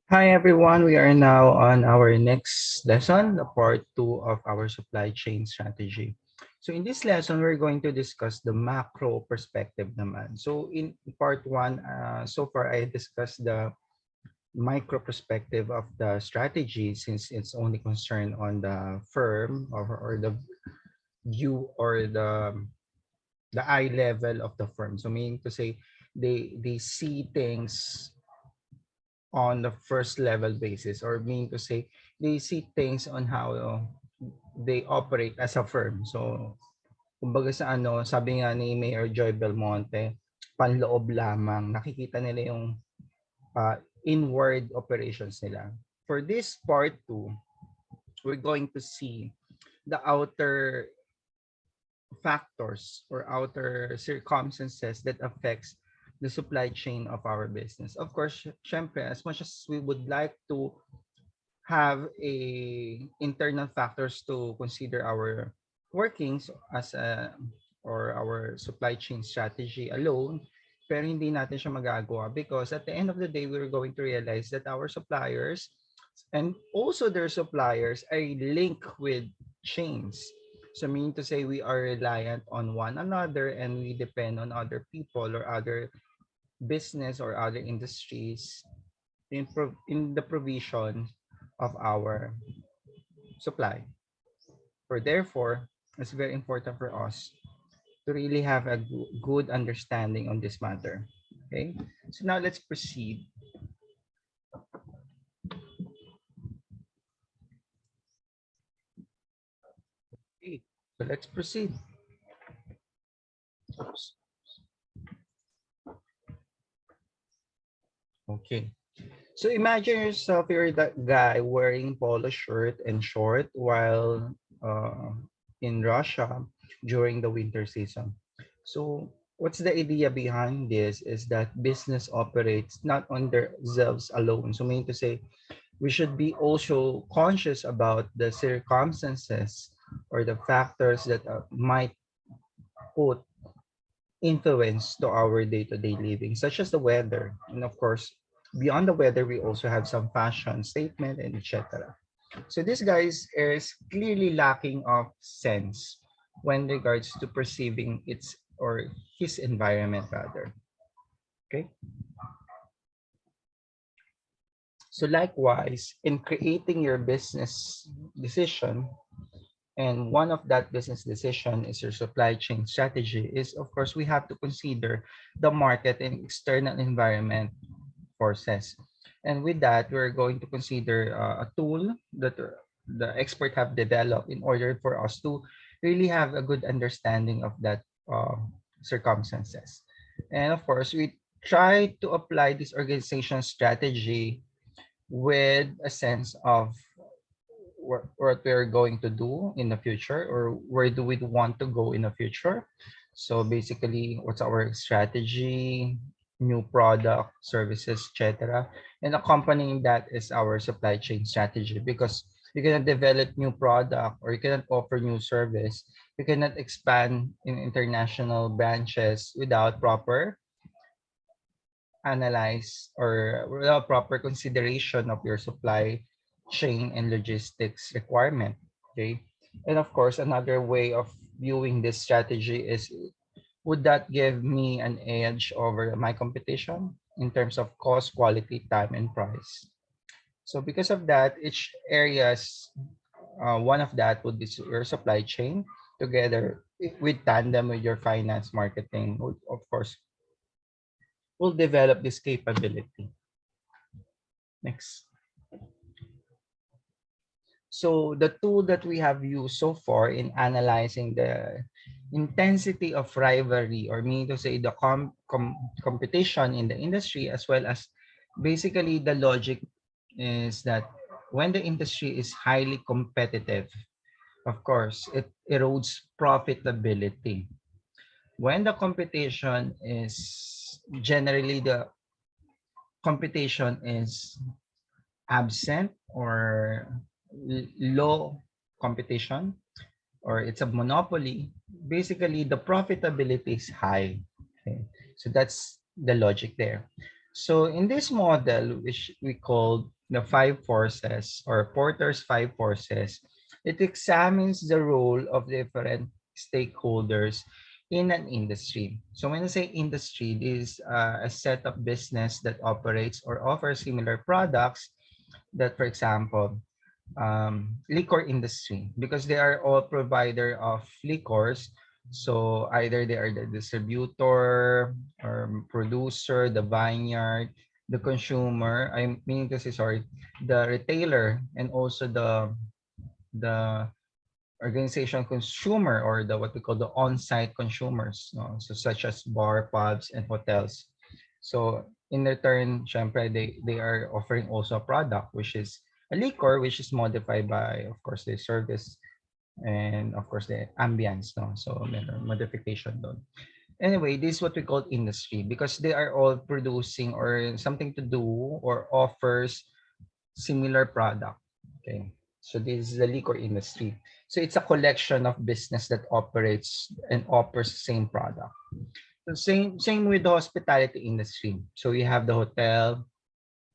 Hi everyone, we are now on our next lesson, the part two of our supply chain strategy. So in this lesson, we're going to discuss the macro perspective naman. So in part one, so far I discussed the micro perspective of the strategy since it's only concerned on the firm or the view or the eye level of the firm. So meaning to say they see things on the first level basis, or mean to say they see things on how they operate as a firm. So kumbaga sa ano, sabi nga ni Mayor Joy Belmonte, panloob lamang, nakikita nila yung inward operations nila. For this part 2, we're going to see the outer factors or outer circumstances that affects the supply chain of our business. Of course, syempre, as much as we would like to have a internal factors to consider our workings as a or our supply chain strategy alone, pero hindi natin siya magagawa because at the end of the day we're going to realize that our suppliers and also their suppliers are linked with chains. So meaning to say we are reliant on one another and we depend on other people or other business or other industries in the provision of our supply. For therefore, it's very important for us to really have a good understanding on this matter. Okay, so now let's proceed. Okay, so let's proceed. Oops. Okay. So imagine yourself, you're that guy wearing polo shirt and short while in Russia during the winter season. So what's the idea behind this is that business operates not on themselves alone. So meaning to say, we should be also conscious about the circumstances or the factors that might put influence to our day-to-day living, such as the weather. And of course, beyond the weather, we also have some fashion statement and etc. So this guys is clearly lacking of sense when regards to perceiving its or his environment rather. Okay. So likewise, in creating your business decision, and one of that business decision is your supply chain strategy, is of course we have to consider the market and external environment forces. And with that, we're going to consider a tool that the expert have developed in order for us to really have a good understanding of that circumstances. And of course, we try to apply this organization strategy with a sense of what we're going to do in the future or where do we want to go in the future. So basically, what's our strategy, new product, services, etc. And accompanying that is our supply chain strategy because you cannot develop new product or you cannot offer new service. You cannot expand in international branches without proper analyze or without proper consideration of your supply chain and logistics requirement. Okay. And of course, another way of viewing this strategy is, would that give me an edge over my competition in terms of cost, quality, time, and price? So because of that, each areas, one of that would be your supply chain together with tandem with your finance marketing, of course, will develop this capability. Next. So the tool that we have used so far in analyzing the intensity of rivalry, or meaning to say the competition in the industry, as well as basically the logic is that when the industry is highly competitive, of course, it erodes profitability. When the competition is generally the competition is absent or low competition or it's a monopoly, basically the profitability is high. Okay? So that's the logic there. So in this model, which we call the five forces or Porter's five forces, it examines the role of different stakeholders in an industry. So when I say industry, this is a set of business that operates or offers similar products that, for example, liquor industry, because they are all provider of liquors. So either they are the distributor or producer, the vineyard, the consumer. I mean to say, sorry, the retailer, and also the organization consumer, or the what we call the on-site consumers, no? So such as bar, pubs, and hotels. So in return, syempre, they are offering also a product, which is a liquor, which is modified by, of course, the service and, of course, the ambience. No? So meron modification doon. Anyway, this is what we call industry, because they are all producing or something to do or offers similar product. Okay. So this is the liquor industry. So it's a collection of business that operates and offers the same product. So same with the hospitality industry. So we have the hotel,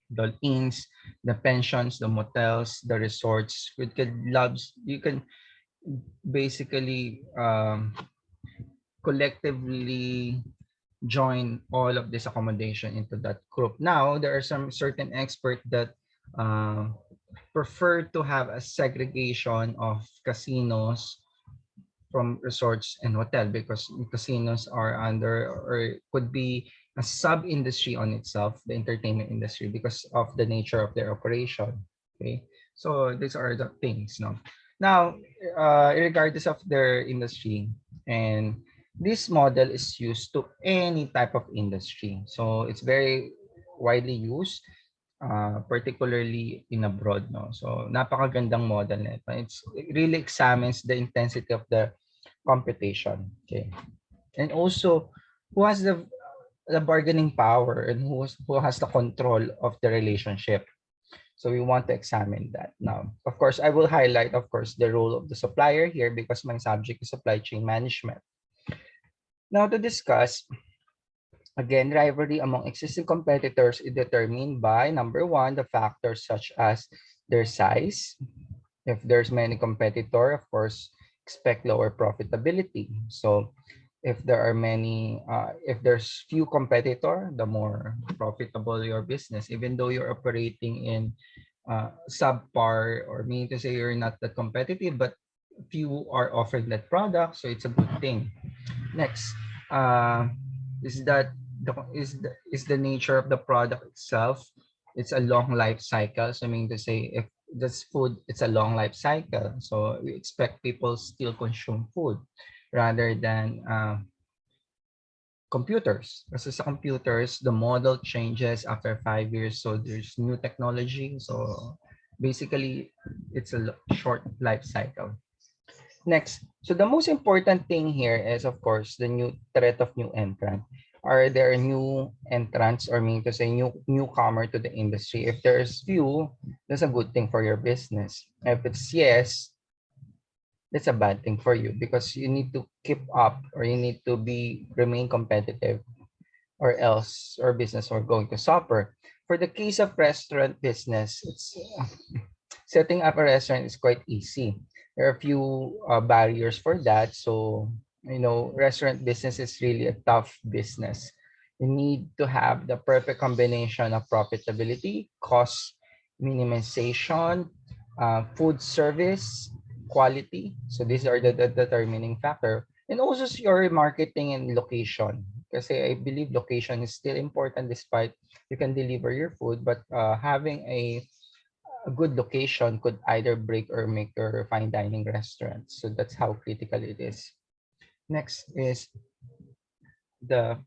the inns, the pensions, the motels, the resorts. You can basically collectively join all of this accommodation into that group. Now there are some certain experts that uh, prefer to have a segregation of casinos from resorts and hotel, because casinos are under or could be a sub industry on itself, the entertainment industry, because of the nature of their operation. Okay, so these are the things. No, now regardless of their industry, and this model is used to any type of industry, so it's very widely used, particularly in abroad, no? So napakagandang model na ito. It really examines the intensity of the competition. Okay. And also, who has the bargaining power, and who has the control of the relationship. So we want to examine that. Now, of course, I will highlight, of course, the role of the supplier here, because my subject is supply chain management. Now, to discuss, again, rivalry among existing competitors is determined by, number one, the factors such as their size. If there's many competitor, of course, expect lower profitability. So if there are if there's few competitor, the more profitable your business, even though you're operating in subpar, or meaning to say you're not that competitive, but few are offering that product, so it's a good thing. Next, uh, is that is the nature of the product itself. It's a long life cycle. So I mean to say, if this food, it's a long life cycle. So we expect people still consume food rather than computers. Kasi sa computers, the model changes after 5 years. So there's new technology. So basically, it's a short life cycle. Next, so the most important thing here is, of course, the new threat of new entrant. Are there new entrants, or mean to say newcomer to the industry? If there's few, that's a good thing for your business. If it's yes, that's a bad thing for you, because you need to keep up, or you need to be remain competitive, or else your business are going to suffer. For the case of restaurant business, it's setting up a restaurant is quite easy. There are a few barriers for that. So, restaurant business is really a tough business. You need to have the perfect combination of profitability, cost minimization, food service, quality. So these are the determining factor. And also your marketing and location. Because I believe location is still important, despite you can deliver your food, but having a good location could either break or make your fine dining restaurant. So that's how critical it is. Next is the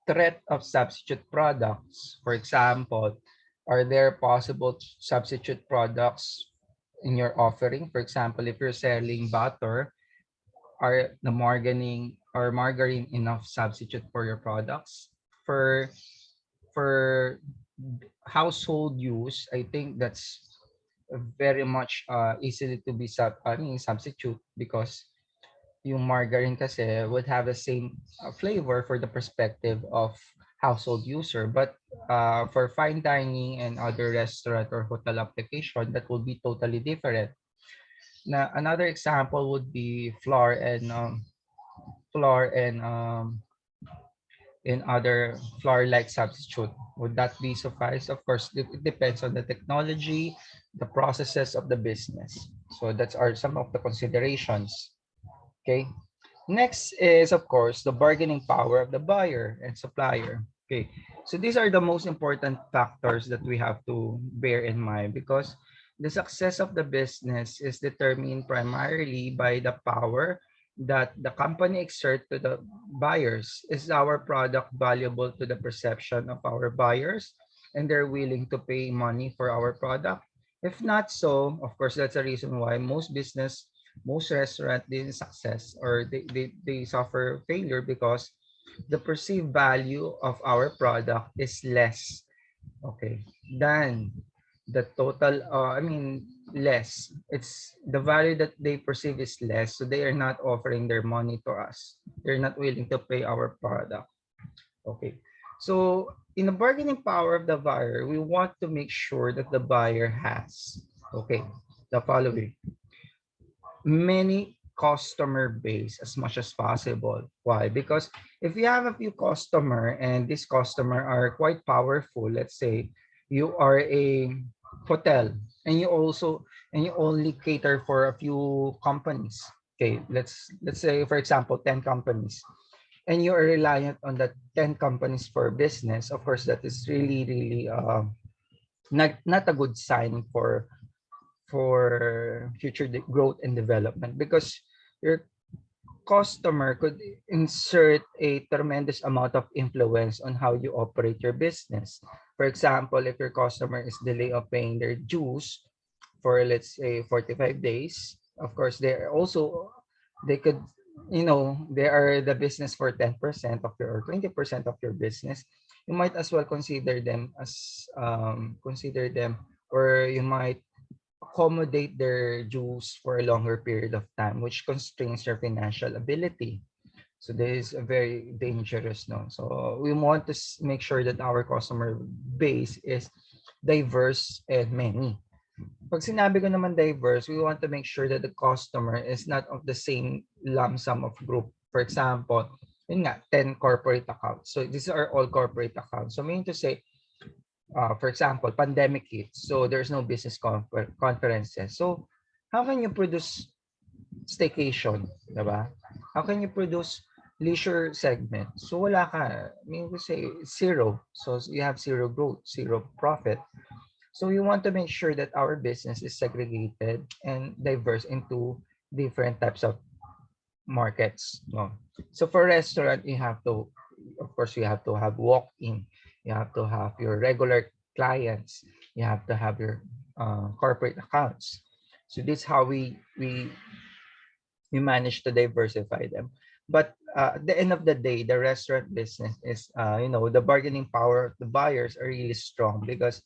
threat of substitute products. For example, are there possible substitute products in your offering? For example, if you're selling butter, are the margarine enough substitute for your products? For household use, I think that's very much easily to be substitute, because yung margarine kasi would have the same flavor for the perspective of household user. But for fine dining and other restaurant or hotel application, that will be totally different. Now, another example would be flour and in other flour-like substitute. Would that be suffice? Of course, it depends on the technology, the processes of the business. So that's are some of the considerations. Okay. Next is, of course, the bargaining power of the buyer and supplier. Okay. So these are the most important factors that we have to bear in mind because the success of the business is determined primarily by the power that the company exert to the buyers. Is our product valuable to the perception of our buyers and they're willing to pay money for our product? If not so, of course, that's the reason why most restaurant didn't success or they suffer failure because the perceived value of our product is less, okay, than the total less. It's the value that they perceive is less, so they are not offering their money to us. They're not willing to pay our product. Okay. So in the bargaining power of the buyer, we want to make sure that the buyer has, okay, the following: many customer base as much as possible. Why? Because if you have a few customer and these customer are quite powerful, let's say you are a hotel and you only cater for a few companies. Okay, let's say for example 10 companies and you are reliant on the 10 companies for business. Of course, that is really not a good sign for future growth and development because your customer could insert a tremendous amount of influence on how you operate your business. For example, if your customer is delay of paying their dues for let's say 45 days, of course they could, they are the business for 10% of your or 20% of your business. You might as well consider them, or you might accommodate their dues for a longer period of time, which constrains their financial ability. So this is a very dangerous, no. So we want to make sure that our customer base is diverse and many. Pag sinabi ko naman diverse, we want to make sure that the customer is not of the same lump sum of group. For example, yun nga, 10 corporate accounts. So these are all corporate accounts. So meaning to say, for example, pandemic hits, so there's no business conferences. So how can you produce staycation, diba? How can you produce leisure segment? So wala ka, I mean we say zero. So you have zero growth, zero profit. So we want to make sure that our business is segregated and diverse into different types of markets. No? So for restaurant, you have to, of course, you have to have walk-in. You have to have your regular clients. You have to have your corporate accounts. So this is how we manage to diversify them. But at the end of the day, the restaurant business is, the bargaining power of the buyers are really strong because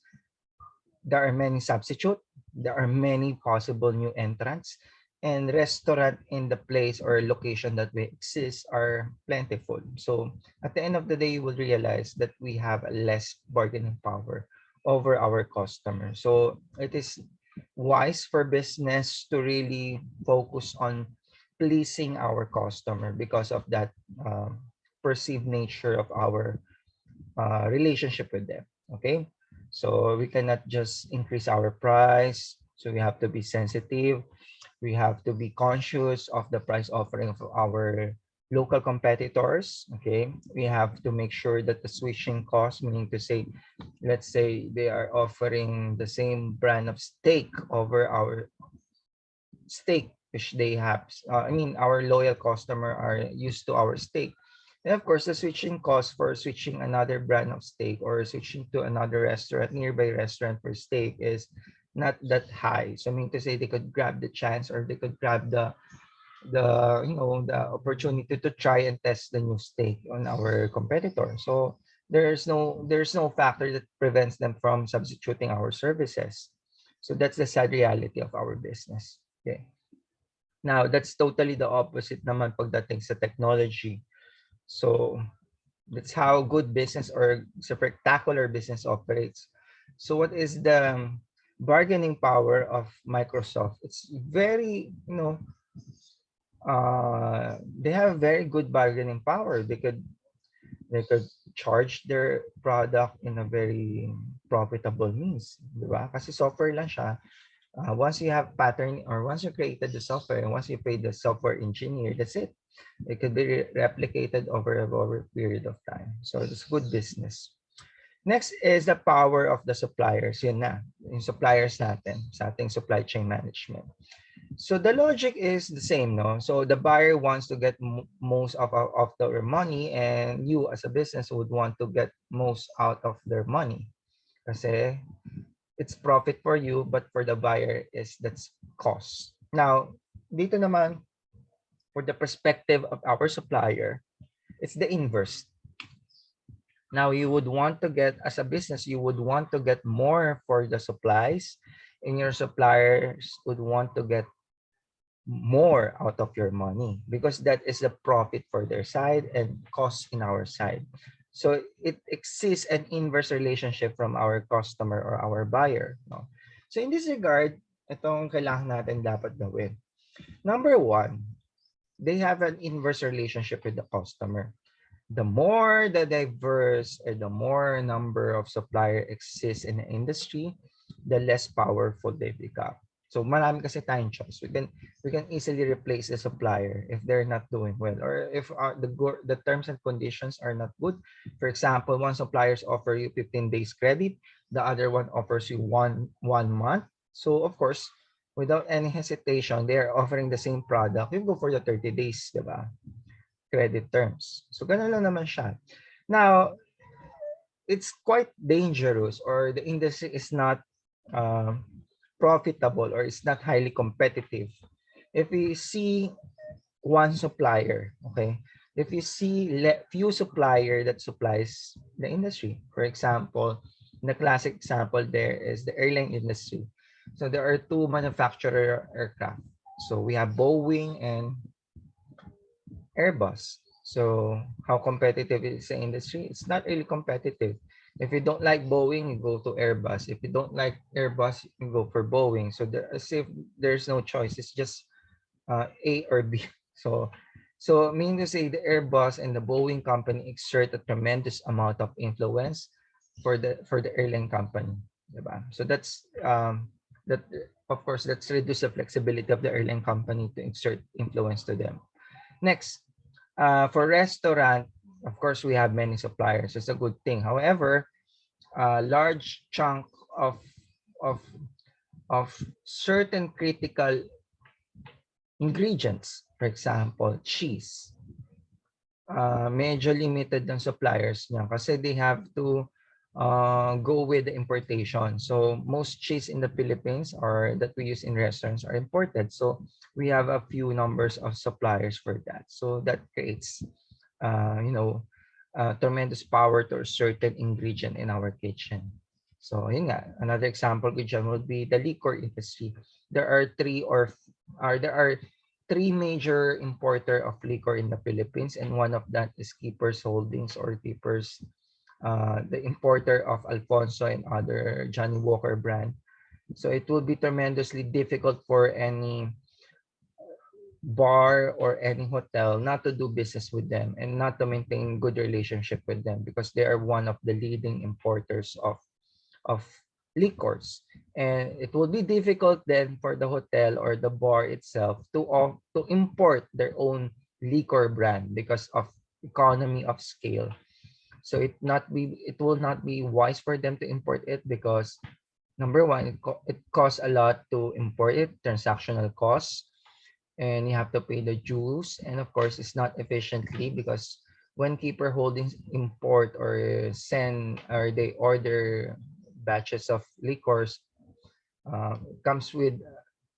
there are many substitute, there are many possible new entrants, and restaurant in the place or location that we exist are plentiful. So at the end of the day, you will realize that we have less bargaining power over our customers. So it is wise for business to really focus on pleasing our customer because of that perceived nature of our relationship with them. Okay, so we cannot just increase our price. So we have to be sensitive. We have to be conscious of the price offering of our local competitors. Okay, we have to make sure that the switching cost, meaning to say, let's say they are offering the same brand of steak over our steak, which they have. Our loyal customer are used to our steak. And of course, the switching cost for switching another brand of steak or switching to another nearby restaurant for steak is not that high. So I mean to say they could grab the chance or they could grab the opportunity to try and test the new steak on our competitor. So there's no factor that prevents them from substituting our services. So that's the sad reality of our business. Okay. Now, that's totally the opposite naman pagdating sa technology. So That's how good business or spectacular business operates. So what is the bargaining power of Microsoft? It's very, they have very good bargaining power. They could charge their product in a very profitable means, di ba? Kasi software lang siya. Once you have pattern or once you created the software and once you pay the software engineer, that's it. It could be replicated over a period of time. So it's good business. Next is the power of the suppliers. Yun na, yung suppliers natin sa ating supply chain management. So the logic is the same, no? So the buyer wants to get most of their money, and you as a business would want to get most out of their money. Kasi it's profit for you, but for the buyer is that's cost. Now, dito naman, for the perspective of our supplier, it's the inverse. Now, you would want to get, as a business, you would want to get more for the supplies, and your suppliers would want to get more out of your money because that is the profit for their side and cost in our side. So it exists an inverse relationship from our customer or our buyer. No? So in this regard, itong kailangan natin dapat gawin. Number one, they have an inverse relationship with the customer. The more the diverse or the more number of supplier exists in the industry, the less powerful they become. So marami kasi tayong choice. We can easily replace the supplier if they're not doing well, or if the terms and conditions are not good. For example, one suppliers offer you 15 days credit, the other one offers you one month. So of course, without any hesitation, they are offering the same product. You go for the 30 days, diba? Credit terms. So ganun lang naman siya. Now, it's quite dangerous, or the industry is not uh, profitable, or it's not highly competitive if we see one supplier. Okay, if you see few supplier that supplies the industry. For example, the classic example there is the airline industry. So there are two manufacturer aircraft. So we have Boeing and Airbus. So how competitive is the industry? It's not really competitive. If you don't like Boeing, you go to Airbus. If you don't like Airbus, you go for Boeing. So as if there's no choice. It's just A or B. So meaning to say, the Airbus and the Boeing company exert a tremendous amount of influence for the airline company. Diba? So that of course that's reduce the flexibility of the airline company to exert influence to them. Next, for restaurant, of course, we have many suppliers. It's a good thing. However, a large chunk of of of certain critical ingredients, for example, cheese, medyo limited ng suppliers niya kasi they have to go with the importation. So most cheese in the Philippines or that we use in restaurants are imported. So we have a few numbers of suppliers for that. So that creates, tremendous power to a certain ingredient in our kitchen. So yun nga, another example ko dyan would be the liquor industry. There are three major importer of liquor in the Philippines, and one of that is Keepers Holdings or Keepers, the importer of Alfonso and other Johnny Walker brand. So it will be tremendously difficult for any bar or any hotel not to do business with them and not to maintain good relationship with them because they are one of the leading importers of liquors, and it will be difficult then for the hotel or the bar itself to import their own liquor brand because of economy of scale. So it will not be wise for them to import it because number one, it costs a lot to import it, transactional costs, and you have to pay the dues, and of course it's not efficiently because when Keeper Holdings import or send or they order batches of liquors, comes with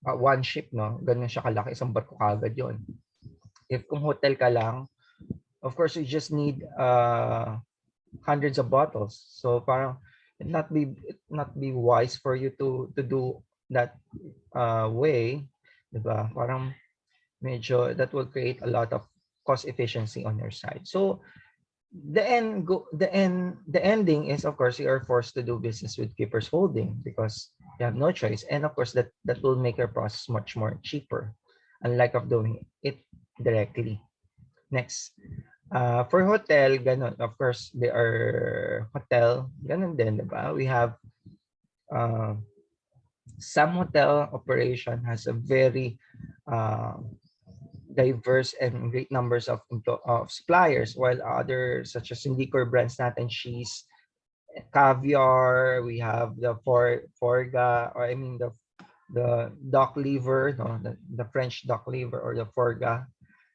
one ship, no? Ganun siya kalaki, isang barko kagad yun. If kung hotel ka lang, of course you just need hundreds of bottles. So parang it not be wise for you to do that way, 'di ba? Parang medyo that will create a lot of cost efficiency on your side. So the ending is, of course, you are forced to do business with Keepers Holding because you have no choice, and of course that will make your process much more cheaper, unlike of doing it directly. Next, for hotel, ganun, of course, they are hotel, ganun din, diba? We have uh, some hotel operation has a very uh, diverse and great numbers of suppliers, while others such as Indicor brands natin, cheese, caviar, we have the forga, or I mean the duck liver, no, the French duck liver or the forga.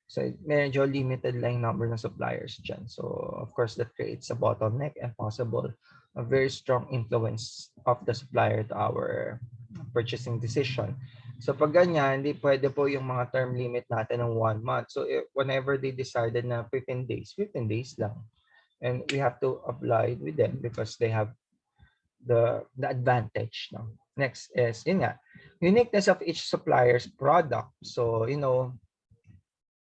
So medyo limited lang yung number ng suppliers dyan. So of course that creates a bottleneck and possible a very strong influence of the supplier to our purchasing decision. So pag ganyan, hindi pwede po yung mga term limit natin ng 1 month. So whenever they decided na 15 days, 15 days lang. And we have to apply with them because they have the advantage. No? Next is, yun nga, uniqueness of each supplier's product. So,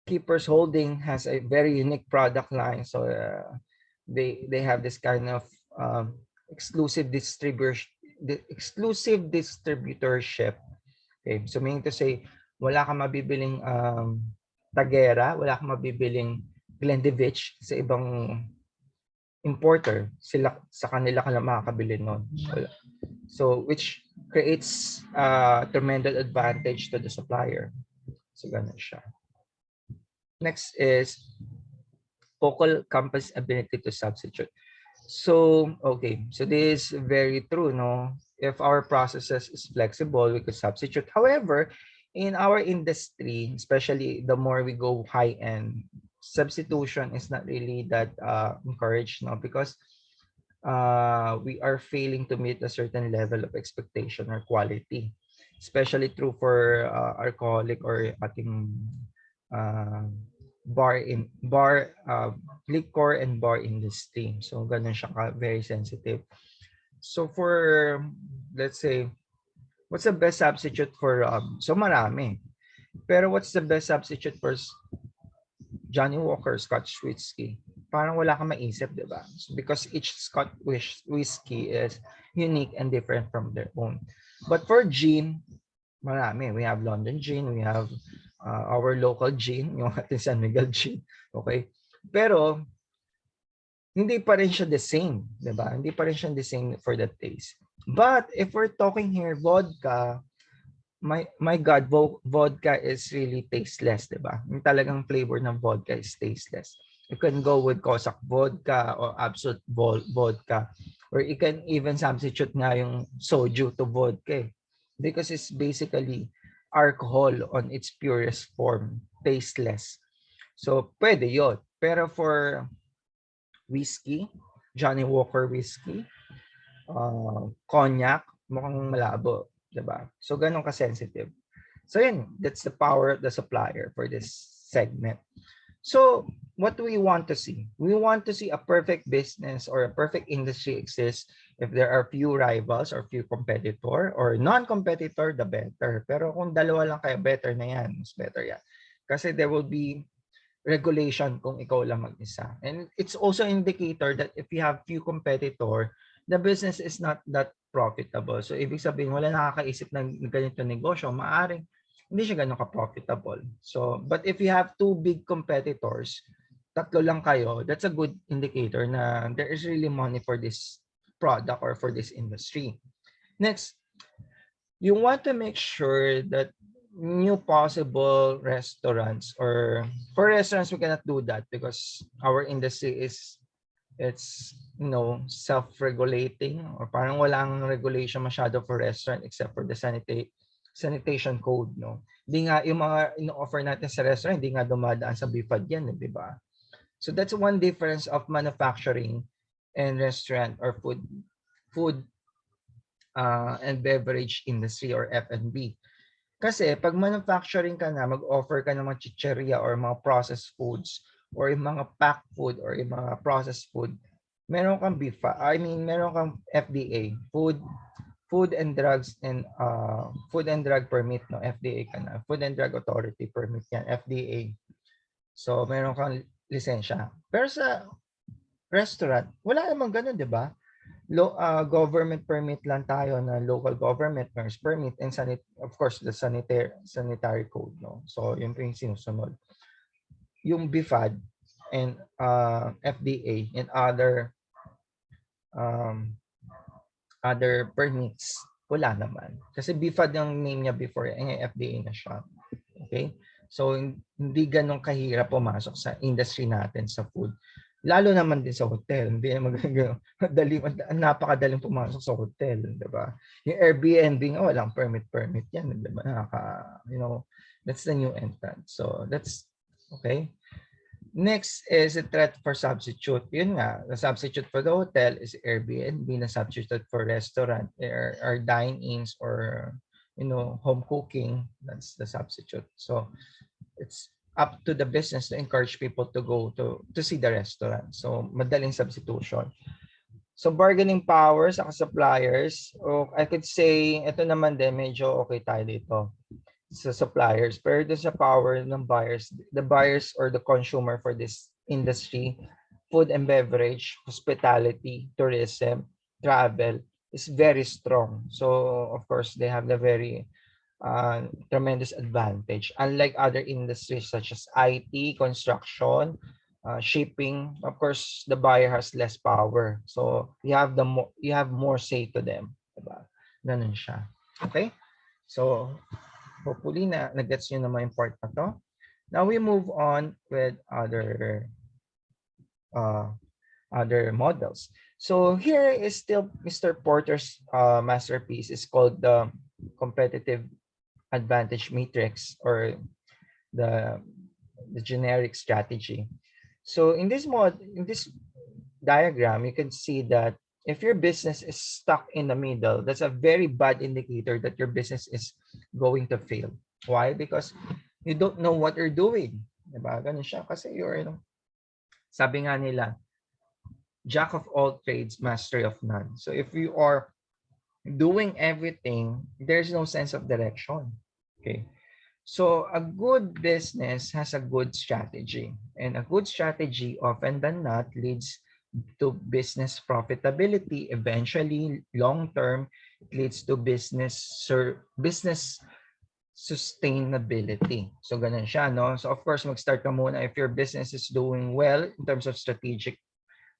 Keepers Holding has a very unique product line. So, they have this kind of exclusive distributorship. Okay, so meaning to say, wala kang mabibiling Tagera, wala kang mabibiling Glendevich sa ibang importer. Sila sa kanila ka lang makakabili nun. So which creates tremendous advantage to the supplier. So ganun siya. Next is focal compass ability to substitute. So, okay. So this is very true, no? If our processes is flexible, we could substitute. However, in our industry, especially the more we go high end, substitution is not really that encouraged, no? Because we are failing to meet a certain level of expectation or quality. Especially true for alcoholic or ating uh, liquor and bar industry. So ganun siya very sensitive. So for, let's say, what's the best substitute for so marami. Pero what's the best substitute for Johnny Walker Scotch whiskey? Parang wala kang maisip, di ba? Because each Scotch whiskey is unique and different from their own. But for gin, marami. We have London gin, we have our local gin, yung ating San Miguel gin. Okay? Pero, hindi pa rin siya the same, di ba? Hindi pa rin siya the same for the taste. But if we're talking here vodka, my God, vodka is really tasteless, di ba? Yung talagang flavor ng vodka is tasteless. You can go with Cossack vodka or Absolute vodka, or you can even substitute nga yung soju to vodka, because it's basically alcohol on its purest form, tasteless. So pwede yun. Pero for whiskey, Johnny Walker whiskey, cognac, mukhang malabo, 'di ba? So ganun ka-sensitive. So yun, that's the power of the supplier for this segment. So what do we want to see? We want to see a perfect business or a perfect industry exist if there are few rivals or few competitor, or non-competitor, the better. Pero kung dalawa lang kayo, better na yan. Mas better yan. Kasi there will be regulation kung ikaw lang mag-isa. And it's also an indicator that if you have few competitor, the business is not that profitable. So ibig sabihin, wala nakakaisip ng ganito negosyo, maaring hindi siya ganun ka-profitable. So, but if you have two big competitors, tatlo lang kayo, that's a good indicator na there is really money for this product or for this industry. Next, you want to make sure that new possible restaurants, or for restaurants we cannot do that because our industry is, it's self-regulating, or parang walang regulation masyado for restaurant except for the sanitation code, no? Hindi nga yung mga ino-offer natin sa restaurant, hindi nga dumadaan sa BIFAD yan, di ba? So that's one difference of manufacturing and restaurant or food and beverage industry or F&B. Kasi pag manufacturing ka na, mag-offer ka ng mga chicheria or mga processed foods or yung mga packed food or yung mga processed food, meron kang meron kang FDA, food and drugs and food and drug permit, no? FDA ka na. Food and Drug Authority permit yan, FDA. So meron kang lisensya. Pero sa restaurant, wala namang ganun, di ba? Government permit lang tayo na local government nurse permit and of course the sanitary code, no? So yun po yung sinusunod. Yung BFAD and FDA and um, other permits, wala naman. Kasi BFAD yung name niya before, FDA na siya. Okay? So, hindi ganun kahirap pumasok sa industry natin sa food. Lalo naman din sa hotel. Hindi magagano. Napakadaling pumasok sa hotel, di ba? Yung Airbnb nga, walang permit yan, di ba? That's the new entrant. So, that's okay. Next is a threat for substitute. Yun nga, the substitute for the hotel is Airbnb, na substitute for restaurant or dine-ins or home cooking. That's the substitute. So it's up to the business to encourage people to go to see the restaurant. So madaling substitution. So bargaining powers sa suppliers, I could say ito naman din medyo okay tayo dito sa suppliers, pero doon sa power ng buyers, the buyers or the consumer for this industry, food and beverage, hospitality, tourism, travel, is very strong. So, of course, they have the very tremendous advantage. Unlike other industries such as IT, construction, shipping, of course, the buyer has less power. So, you have more say to them. Diba? Ganun siya. Okay? So, hopefully na-gets nyo naman yung part na to. Now we move on with other models. So here is still Mr. Porter's masterpiece. It's called the competitive advantage matrix, or the generic strategy. So in this diagram, you can see that if your business is stuck in the middle, that's a very bad indicator that your business is going to fail. Why? Because you don't know what you're doing. Diba? Ganun siya. Kasi sabi nga nila, jack of all trades, master of none. So if you are doing everything, there's no sense of direction. Okay. So a good business has a good strategy, and a good strategy often than not leads to business profitability. Eventually, long term, it leads to business sustainability. So ganun siya, no? So of course, mag-start ka muna if your business is doing well in terms of strategy,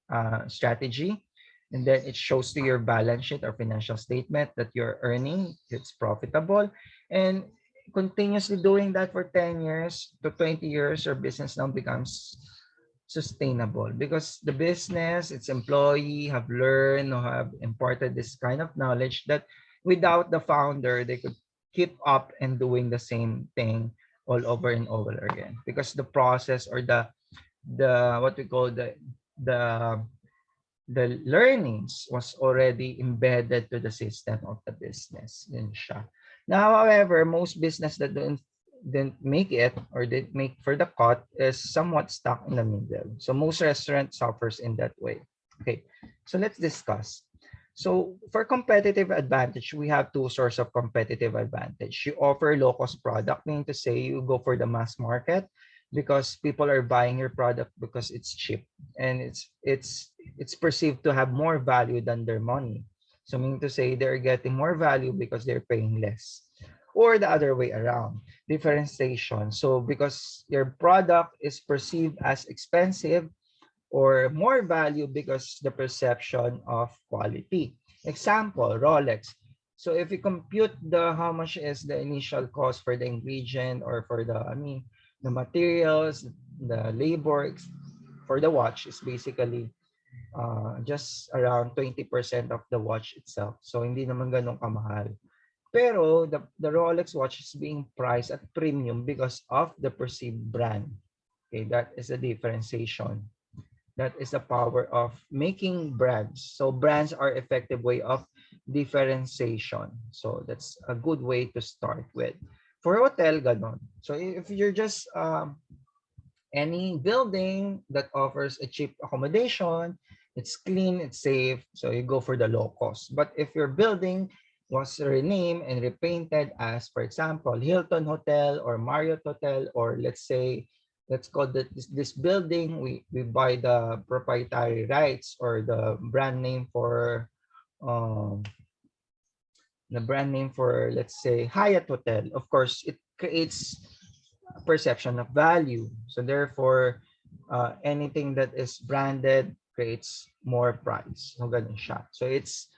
and then it shows to your balance sheet or financial statement that you're earning, it's profitable, and continuously doing that for 10 years to 20 years, your business now becomes sustainable because the business, its employee have learned or have imparted this kind of knowledge that without the founder, they could keep up and doing the same thing all over and over again, because the process or the what we call the learnings was already embedded to the system of the business. Yun siya. Now, however, most business that didn't make it or didn't make for the cut is somewhat stuck in the middle. So most restaurant suffers in that way. Okay, so let's discuss. So for competitive advantage, we have two sources of competitive advantage. You offer low-cost product, meaning to say you go for the mass market because people are buying your product because it's cheap and it's perceived to have more value than their money. So meaning to say they're getting more value because they're paying less. Or the other way around, differentiation. So because your product is perceived as expensive or more value because the perception of quality. Example, Rolex. So if you compute how much is the initial cost for the ingredient or for the materials, the labor for the watch is basically just around 20% of the watch itself. So hindi naman ganun kamahal. Pero the Rolex watch is being priced at premium because of the perceived brand. Okay, that is a differentiation. That is the power of making brands. So brands are effective way of differentiation. So that's a good way to start with. For hotel, ganon. So if you're just any building that offers a cheap accommodation, it's clean, it's safe, so you go for the low cost. But if your building was renamed and repainted as, for example, Hilton Hotel or Marriott Hotel, or let's say let's call this building, we buy the proprietary rights or um, the brand name for, let's say, Hyatt Hotel. Of course, it creates perception of value. So therefore, anything that is branded creates more price. So ganun siya. So it's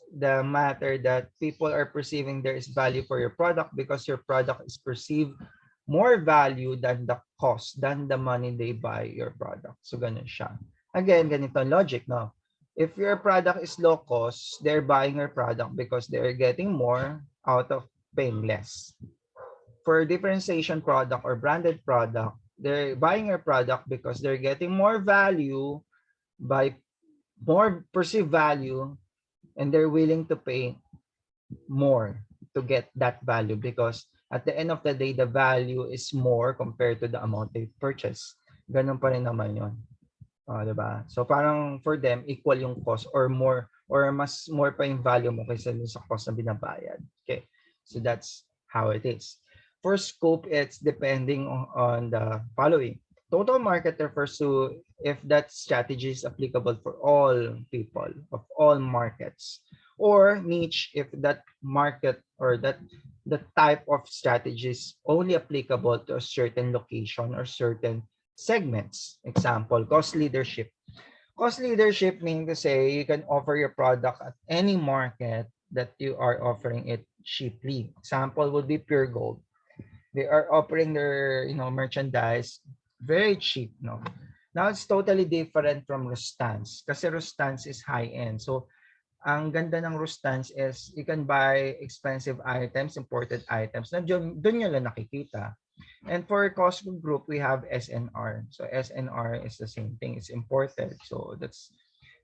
the matter that people are perceiving there is value for your product because your product is perceived more value than the cost, than the money they buy your product. So ganun siya. Again, ganito ang logic, no? If your product is low cost, they're buying your product because they're getting more out of paying less. For differentiation product or branded product, they're buying your product because they're getting more value by more perceived value, and they're willing to pay more to get that value because at the end of the day, the value is more compared to the amount they purchase. Ganun pa rin naman yun. Diba? So parang for them, equal yung cost or more or mas more pa yung value mo kaysa dun sa cost na binabayad. Okay. So that's how it is. For scope, it's depending on the following. Total market refers to if that strategy is applicable for all people of all markets, or niche if that market or that the type of strategy is only applicable to a certain location or certain segments. Example, cost leadership. Cost leadership means to say you can offer your product at any market that you are offering it cheaply. Example would be Pure Gold. They are offering their merchandise very cheap, no. Now it's totally different from Rustans kasi Rustans is high end. So ang ganda ng Rustans is you can buy expensive items, imported items na doon nyo lang nakikita. And for Costco Group, we have SNR. So SNR is the same thing. It's imported. So that's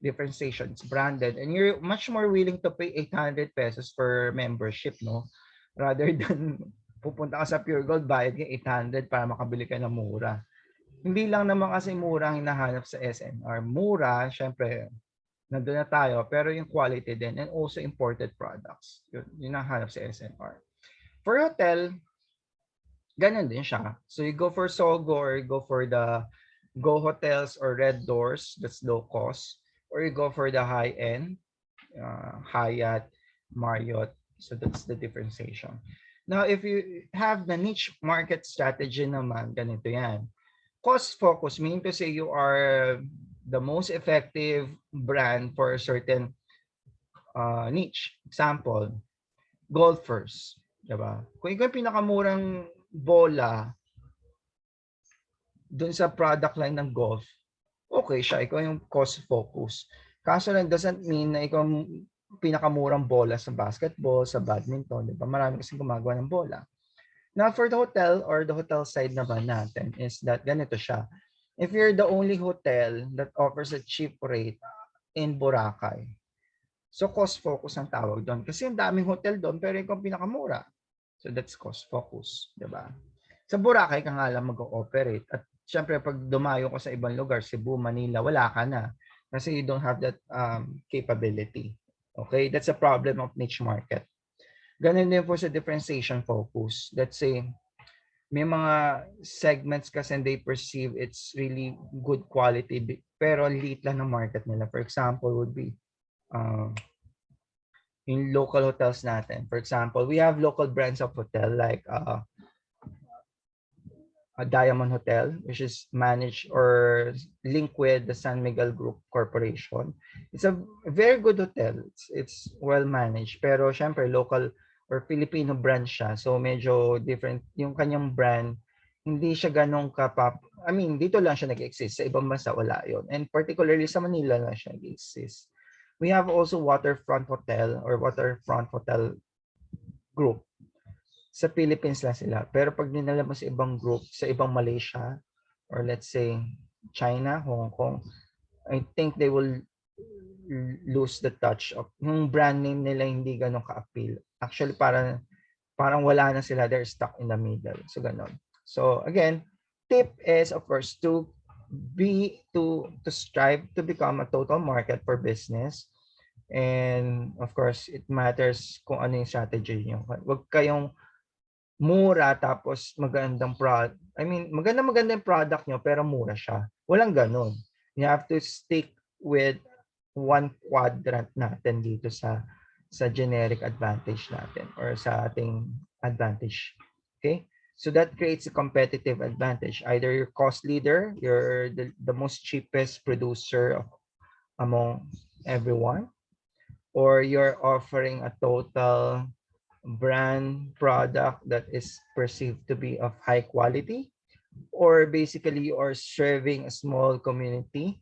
differentiation. It's branded. And you're much more willing to pay 800 pesos for membership, no? Rather than pupunta ka sa Pure Gold, bayad ka 800 para makabili ka ng mura. Hindi lang naman kasi mura ang hinahanap sa SNR. Mura, syempre, nandun na tayo. Pero yung quality din and also imported products. Yun ang hanap sa SNR. For hotel, ganun din siya. So you go for Sogo or you go for the Go Hotels or Red Doors, that's low cost. Or you go for the high-end, Hyatt, Marriott. So that's the differentiation. Now, if you have the niche market strategy naman, ganito yan. Cost focus, meaning to say you are the most effective brand for a certain niche. Example, golfers. Diba? Kung ikaw yung pinakamurang bola dun sa product line ng golf, okay siya. Ikaw yung cost focus. Kaso lang doesn't mean na ikaw pinakamurang bola sa basketball, sa badminton. Diba? Marami kasing gumagawa ng bola. Now, for the hotel or the hotel side naman natin is that ganito siya. If you're the only hotel that offers a cheap rate in Boracay, so cost focus ang tawag doon. Kasi ang daming hotel doon pero ikaw pinakamura. So that's cost focus, 'di ba? Sa Boracay ka nga lang mag-ooperate at syempre pag dumayo ko sa ibang lugar, Cebu, Manila, wala ka na kasi you don't have that capability. Okay? That's a problem of niche market. Ganun din po sa differentiation focus. Let's say, may mga segments kasi they perceive it's really good quality pero liit lang ng market nila. For example, would be in local hotels natin. For example, we have local brands of hotel like a Diamond Hotel, which is managed or linked with the San Miguel Group Corporation. It's a very good hotel. It's well managed. Pero syempre, local or Filipino brand siya. So medyo different. Yung kanyang brand, hindi siya ganong I mean, dito lang siya nag-exist. Sa ibang bansa, wala yon. And particularly sa Manila lang siya nag-exist. We have also Waterfront Hotel or Waterfront Hotel Group. Sa Philippines lang sila. Pero pag dinala mo sa ibang group, sa ibang Malaysia, or let's say China, Hong Kong, I think they will lose the touch of yung brand name nila hindi ganun ka-appeal. Actually, parang wala na sila. They're stuck in the middle. So, ganun. So, again, tip is, of course, to strive to become a total market for business. And, of course, it matters kung ano yung strategy nyo. Huwag kayong mura tapos magandang product. I mean, maganda yung product nyo pero mura siya. Walang ganun. You have to stick with one quadrant natin dito sa generic advantage natin or sa ating advantage. Okay? So that creates a competitive advantage. Either you're cost leader, you're the most cheapest producer among everyone, or you're offering a total brand product that is perceived to be of high quality, or basically you are serving a small community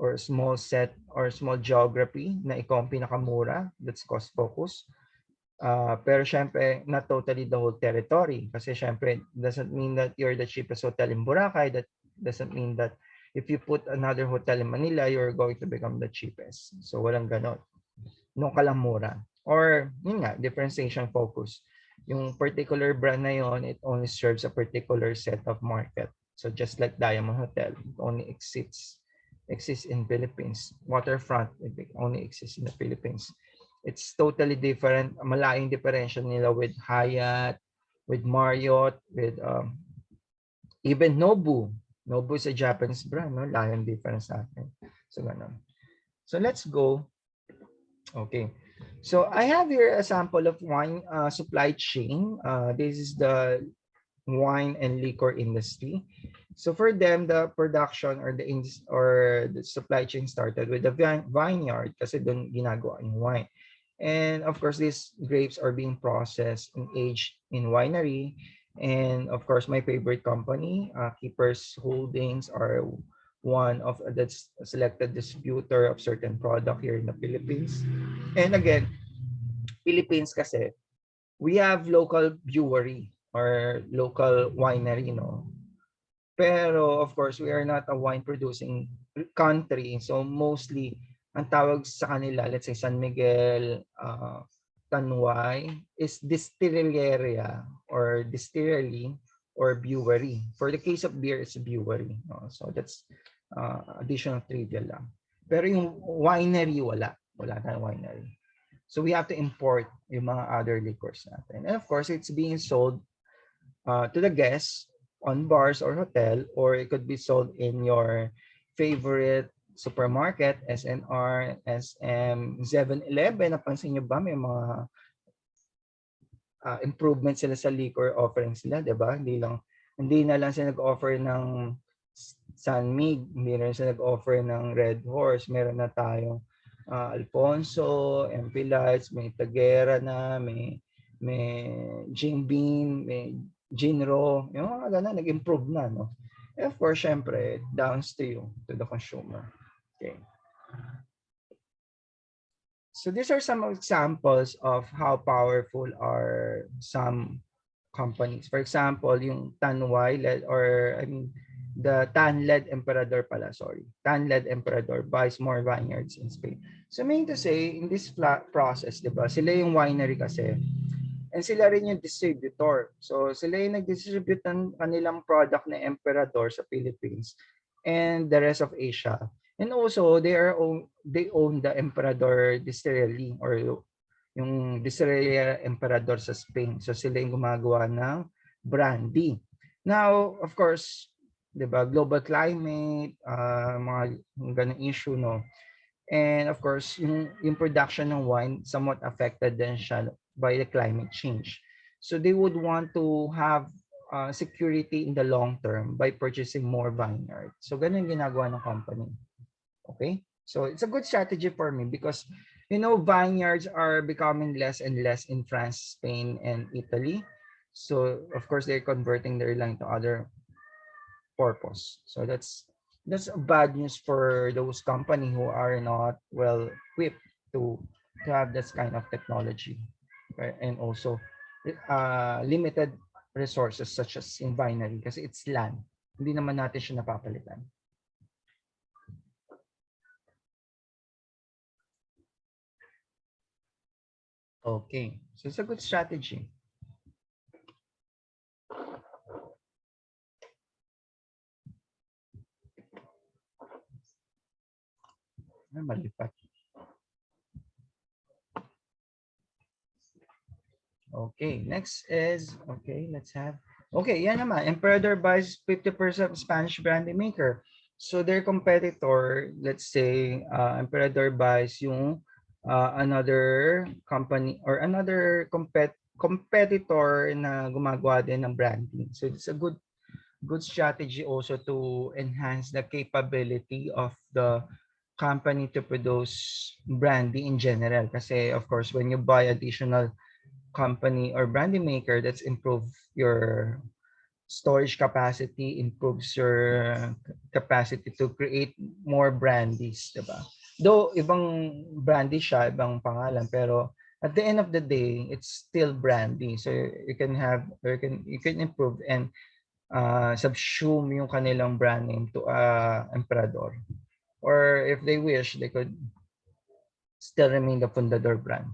or small set or small geography na ikaw ang pinakamura, that's cost focus. Pero syempre, not totally the whole territory. Kasi syempre, doesn't mean that you're the cheapest hotel in Boracay. That doesn't mean that if you put another hotel in Manila, you're going to become the cheapest. So walang ganon. Nung ka lang mura. Or, yun nga, differentiation focus. Yung particular brand na yun, it only serves a particular set of market. So just like Diamond Hotel, it only exists in Philippines. Waterfront, it only exists in the Philippines. It's totally different. Malaking differential nila with Hyatt, with Marriott, with even Nobu. Nobu is a Japanese brand, no? Laking difference natin. So, ganun. So, let's go. Okay. So, I have here a sample of wine supply chain. This is the wine and liquor industry. So for them, the production or the supply chain started with the vineyard kasi doon ginagawa yung wine. And of course, these grapes are being processed and aged in winery. And of course, my favorite company, Keepers Holdings, are one of the selected distributor of certain product here in the Philippines. And again, Philippines kasi, we have local brewery or local winery, Pero of course, we are not a wine producing country. So mostly, ang tawag sa kanila, let's say San Miguel, Tanway, is distilleria or distillery or brewery. For the case of beer, it's a brewery. No? So that's additional trivia lang. Pero yung winery, wala. Wala tayong winery. So we have to import yung mga other liquors natin. And of course, it's being sold to the guests on bars or hotel, or it could be sold in your favorite supermarket, SNR, SM, 7-Eleven. Napansin nyo ba may mga improvements sila sa liquor offerings nila, di ba? Hindi na lang sila nag-offer ng Sanmig, hindi na sila nag-offer ng Red Horse. Meron na tayong Alfonso, MP Lights, may Tagera na, may Jim Beam, may Jinro, yung mga ganun, nag-improve na, no? And of course, syempre, downs to you, to the consumer. Okay. So these are some examples of how powerful are some companies. For example, yung Tanway the Tan-led Emperador Tan-led Emperador buys more vineyards in Spain. So meaning to say, in this process, di ba, sila yung winery kasi, and sila rin yung distributor. So sila yung nag-distribute ng kanilang product na Emperador sa Philippines and the rest of Asia. And also, they own the Emperador Distillery or yung Distillery Emperador sa Spain. So sila yung gumagawa ng brandy. Now, of course, 'di ba, global climate, mga ganung issue, no. And of course, yung production ng wine somewhat affected din siya by the climate change. So they would want to have security in the long term by purchasing more vineyard. So ganun ginagawa ng company. Okay? So it's a good strategy for me because vineyards are becoming less and less in France, Spain, and Italy. So of course they're converting their land to other purpose. So that's bad news for those companies who are not well equipped to have this kind of technology, right? And also limited resources such as in binary kasi it's land. Hindi naman natin siya napapalitan. Okay, so it's a good strategy. Malipat. Okay, next is, okay, let's have, okay, yan naman, Emperador buys 50% Spanish brandy maker. So their competitor, let's say, Emperador buys yung another company or another competitor na gumagawa din ng branding. So it's a good strategy also to enhance the capability of the company to produce brandy in general. Kasi of course, when you buy additional company or brandy maker, that's improve your storage capacity, improves your capacity to create more brandies, diba? Though ibang brandy siya, ibang pangalan, pero at the end of the day, it's still brandy. So you can have, or you can improve and subsume yung kanilang brand name to Emperador. Or if they wish, they could still remain the Fundador brand.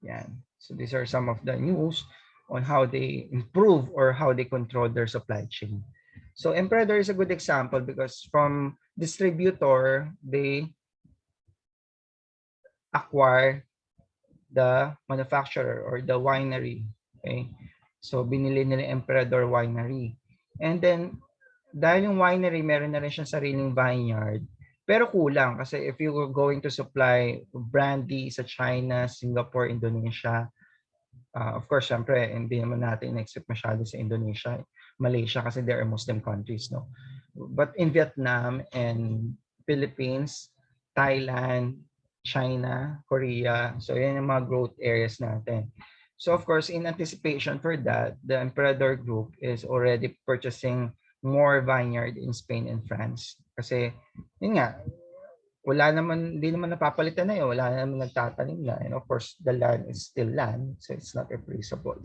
Yan. So these are some of the news on how they improve or how they control their supply chain. So Emperador is a good example because from distributor, they acquire the manufacturer or the winery. Okay? So binili nila Emperador Winery. And then dahil yung winery meron na rin siyang sariling vineyard, pero kulang kasi if you were going to supply brandy sa China, Singapore, Indonesia, of course, syempre, hindi naman natin in-expect masyado sa Indonesia, Malaysia kasi they are Muslim countries, no? But in Vietnam and Philippines, Thailand, China, Korea, so yan yung mga growth areas natin. So of course, in anticipation for that, the Emperador Group is already purchasing more vineyard in Spain and France. Kasi, yun nga, wala naman, hindi naman napapalitan na yun. Wala naman nagtatanim na. And of course, the land is still land. So it's not replaceable.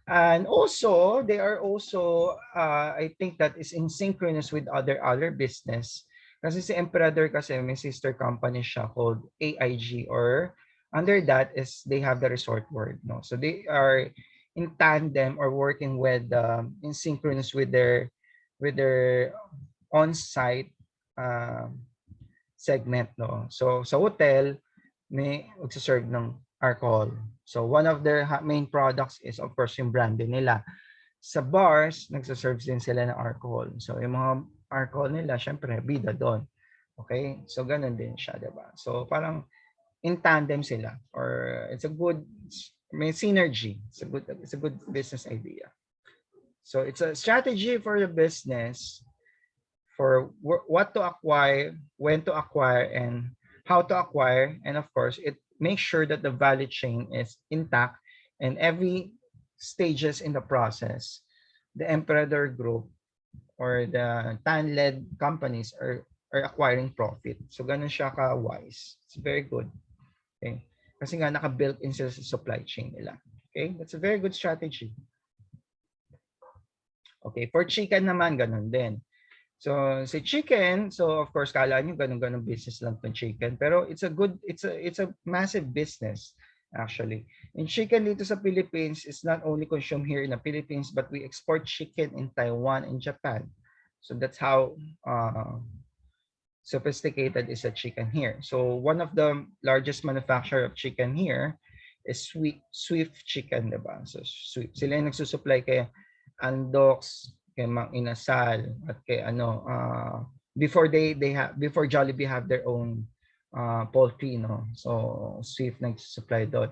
And also, they are also, I think that is in synchronous with other business. Kasi si Emperador kasi may sister company siya called AIG, or under that is they have the Resort World. No? So they are in tandem or working with, in synchronous with their on-site segment, no. So sa hotel may magse-serve ng alcohol. So one of their main products is of course yung brandy nila. Sa bars, nagse-serve din sila ng alcohol. So yung mga alcohol nila, syempre bida doon. Okay? So ganun din siya, 'di ba? So parang in tandem sila, or it's a good, may synergy. It's a good business idea. So it's a strategy for the business for what to acquire, when to acquire, and how to acquire. And of course, it makes sure that the value chain is intact and every stages in the process, the Emperador Group or the TAN-led companies are acquiring profit. So ganun siya ka-wise. It's very good. Okay? Kasi nga naka-built in sila sa supply chain nila. Okay? That's a very good strategy. Okay, for chicken naman, ganun din. So si chicken, so of course kala nyo ganun business lang tong chicken, pero it's a massive business actually. And chicken dito sa Philippines is not only consumed here in the Philippines, but we export chicken in Taiwan and Japan. So that's how sophisticated is a chicken here. So one of the largest manufacturer of chicken here is Swift Chicken, diba? So Swift, sila yung nagsusupply kay Andox, kay Mang Inasal, at kay before Jollibee have their own poultry, no. So Swift nagsusupply doon.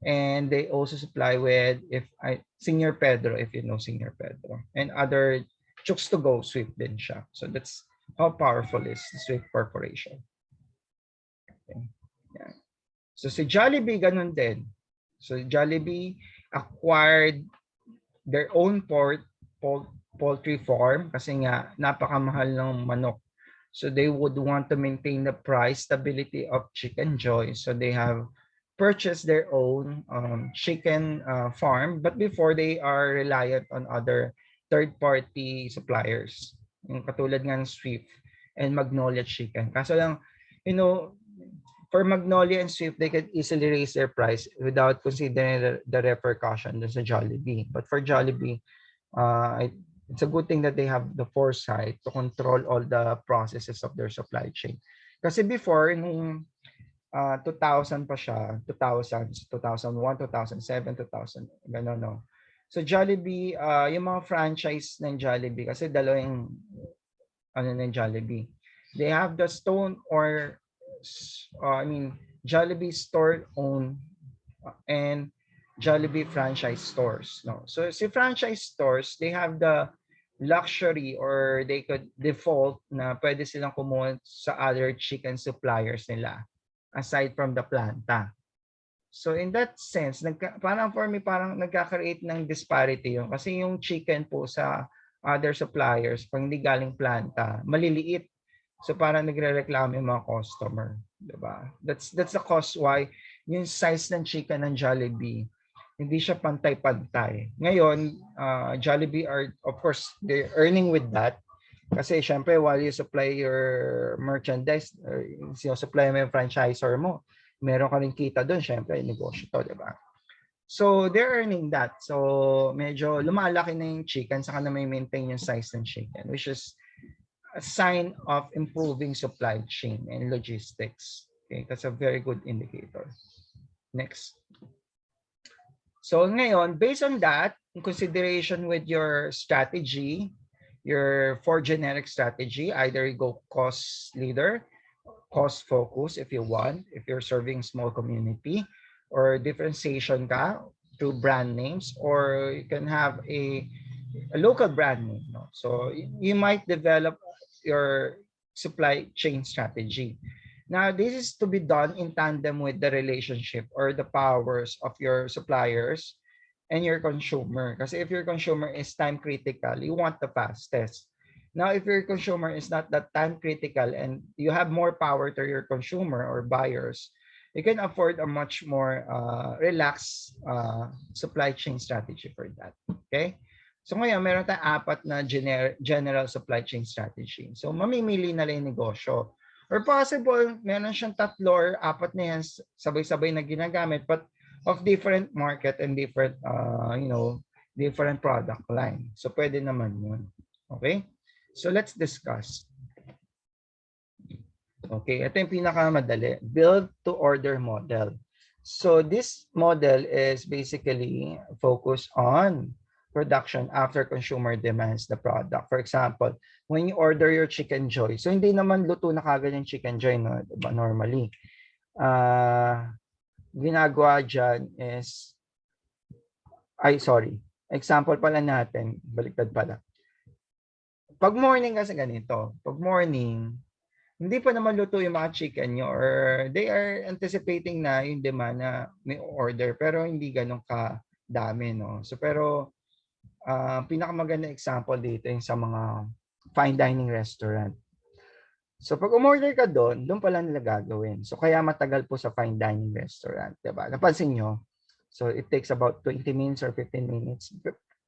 And they also supply with Senior Pedro, if you know Senior Pedro, and other Chooks to Go, Swift din siya. So that's how powerful is the Swift Corporation. Okay. Yeah. So si Jollibee ganun din. So Jollibee acquired their own poultry farm kasi nga napakamahal ng manok. So they would want to maintain the price stability of Chicken Joy. So they have purchased their own chicken farm, but before they are reliant on other third-party suppliers. Yung katulad nga ng Swift and Magnolia Chicken. Kaso lang, for Magnolia and Swift, they could easily raise their price without considering the repercussion dun sa Jollibee. But for Jollibee, it's a good thing that they have the foresight to control all the processes of their supply chain. Kasi before, 2000 pa siya, 2000, 2001, 2007, 2000, gano'n, no? So Jollibee, yung mga franchise ng Jollibee, kasi dalawa yung ano ng Jollibee. They have the stone or, Jollibee store owned and Jollibee franchise stores. No, so si franchise stores, they have the luxury or they could default na pwede silang kumuha sa other chicken suppliers nila aside from the planta. So in that sense, parang for me, parang nagka-create ng disparity yun. Kasi yung chicken po sa other suppliers, pag hindi galing planta, maliliit. So parang nagre-reklamo yung mga customer. Diba? That's the cause why yung size ng chicken ng Jollibee, hindi siya pantay-pantay. Ngayon, Jollibee are, of course, they're earning with that. Kasi syempre, while you supply your merchandise, or supply mo yung franchisor mo, meron ka rin kita doon, syempre, negosyo to, di ba? So, they're earning that. So, medyo lumalaki na yung chicken, saka na may maintain yung size ng chicken, which is a sign of improving supply chain and logistics. Okay, that's a very good indicator. Next. So, ngayon, based on that, in consideration with your strategy, your 4 generic strategy, either you go cost leader, cost focus if you want, if you're serving small community, or differentiation ka through brand names, or you can have a local brand name. No? So you might develop your supply chain strategy. Now, this is to be done in tandem with the relationship or the powers of your suppliers and your consumer. Kasi if your consumer is time critical, you want the fastest. Now, if your consumer is not that time critical and you have more power to your consumer or buyers, you can afford a much more relaxed supply chain strategy for that. Okay? So ngayon, meron tayong 4 na general supply chain strategy. So mamimili na lang yung negosyo. Or possible, meron siyang 3 or 4 na yan sabay-sabay na ginagamit, but of different market and different, different product line. So pwede naman yun. Okay? So let's discuss. Okay, ito yung pinakamadali. Build to order model. So this model is basically focused on production after consumer demands the product. For example, when you order your chicken joy, so hindi naman luto na kagad yung chicken joy, no? Diba? Normally. Ginagawa dyan is, example pala natin, baliktad pala. Pag morning kasi ganito, pag morning, hindi pa naman luto yung mga chicken nyo or they are anticipating na yung demand na may order pero hindi ganun kadami, no? So pero pinakamaganda example dito yung sa mga fine dining restaurant. So pag umorder ka doon pala nila gagawin. So kaya matagal po sa fine dining restaurant, diba? Napansin nyo? So it takes about 20 minutes or 15 minutes.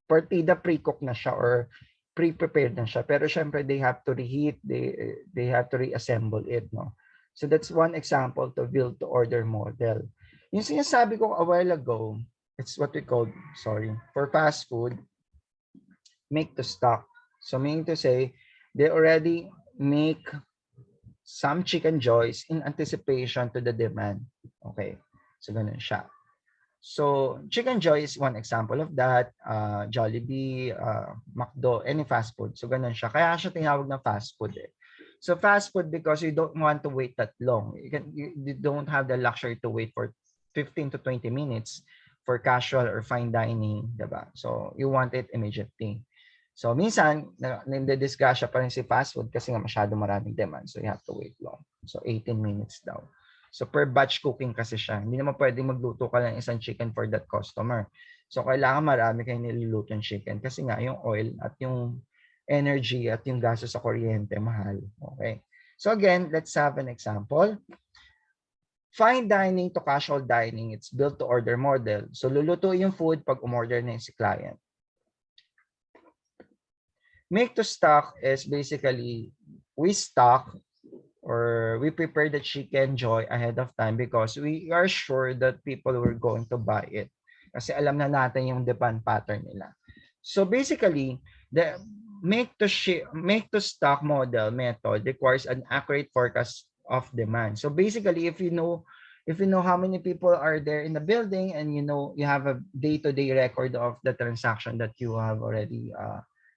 Partida pre-cook na siya or pre-prepared na siya. Pero syempre they have to reheat, they have to reassemble it, no? So that's one example to build to order model. Yung sinasabi ko a while ago, it's what we call, for fast food, make to stock. So meaning to say, they already make some chicken joys in anticipation to the demand. Okay, so ganun siya. So chicken joy is one example of that. Jollibee, McDo, any fast food. So ganun siya. Kaya siya tinawag na fast food eh. So fast food because you don't want to wait that long. You don't have the luxury to wait for 15 to 20 minutes for casual or fine dining, diba? So you want it immediately. So minsan, nandidiscuss pa rin si fast food kasi nga masyado maraming demand. So you have to wait long. So 18 minutes daw. So per batch cooking kasi siya. Hindi naman pwedeng magluto ka ng isang chicken for that customer. So kailangan marami kayong niluluto ng chicken kasi nga yung oil at yung energy at yung gastos sa kuryente mahal. Okay. So again, let's have an example. Fine dining to casual dining, it's built to order model. So luluto yung food pag umorder na yung si client. Make to stock is basically we stock or we prepare the chicken joy ahead of time because we are sure that people were going to buy it. Kasi alam na natin yung demand pattern nila. So basically, the make to stock model method requires an accurate forecast of demand. So basically, if you know how many people are there in the building, and you have a day-to-day record of the transaction that you have already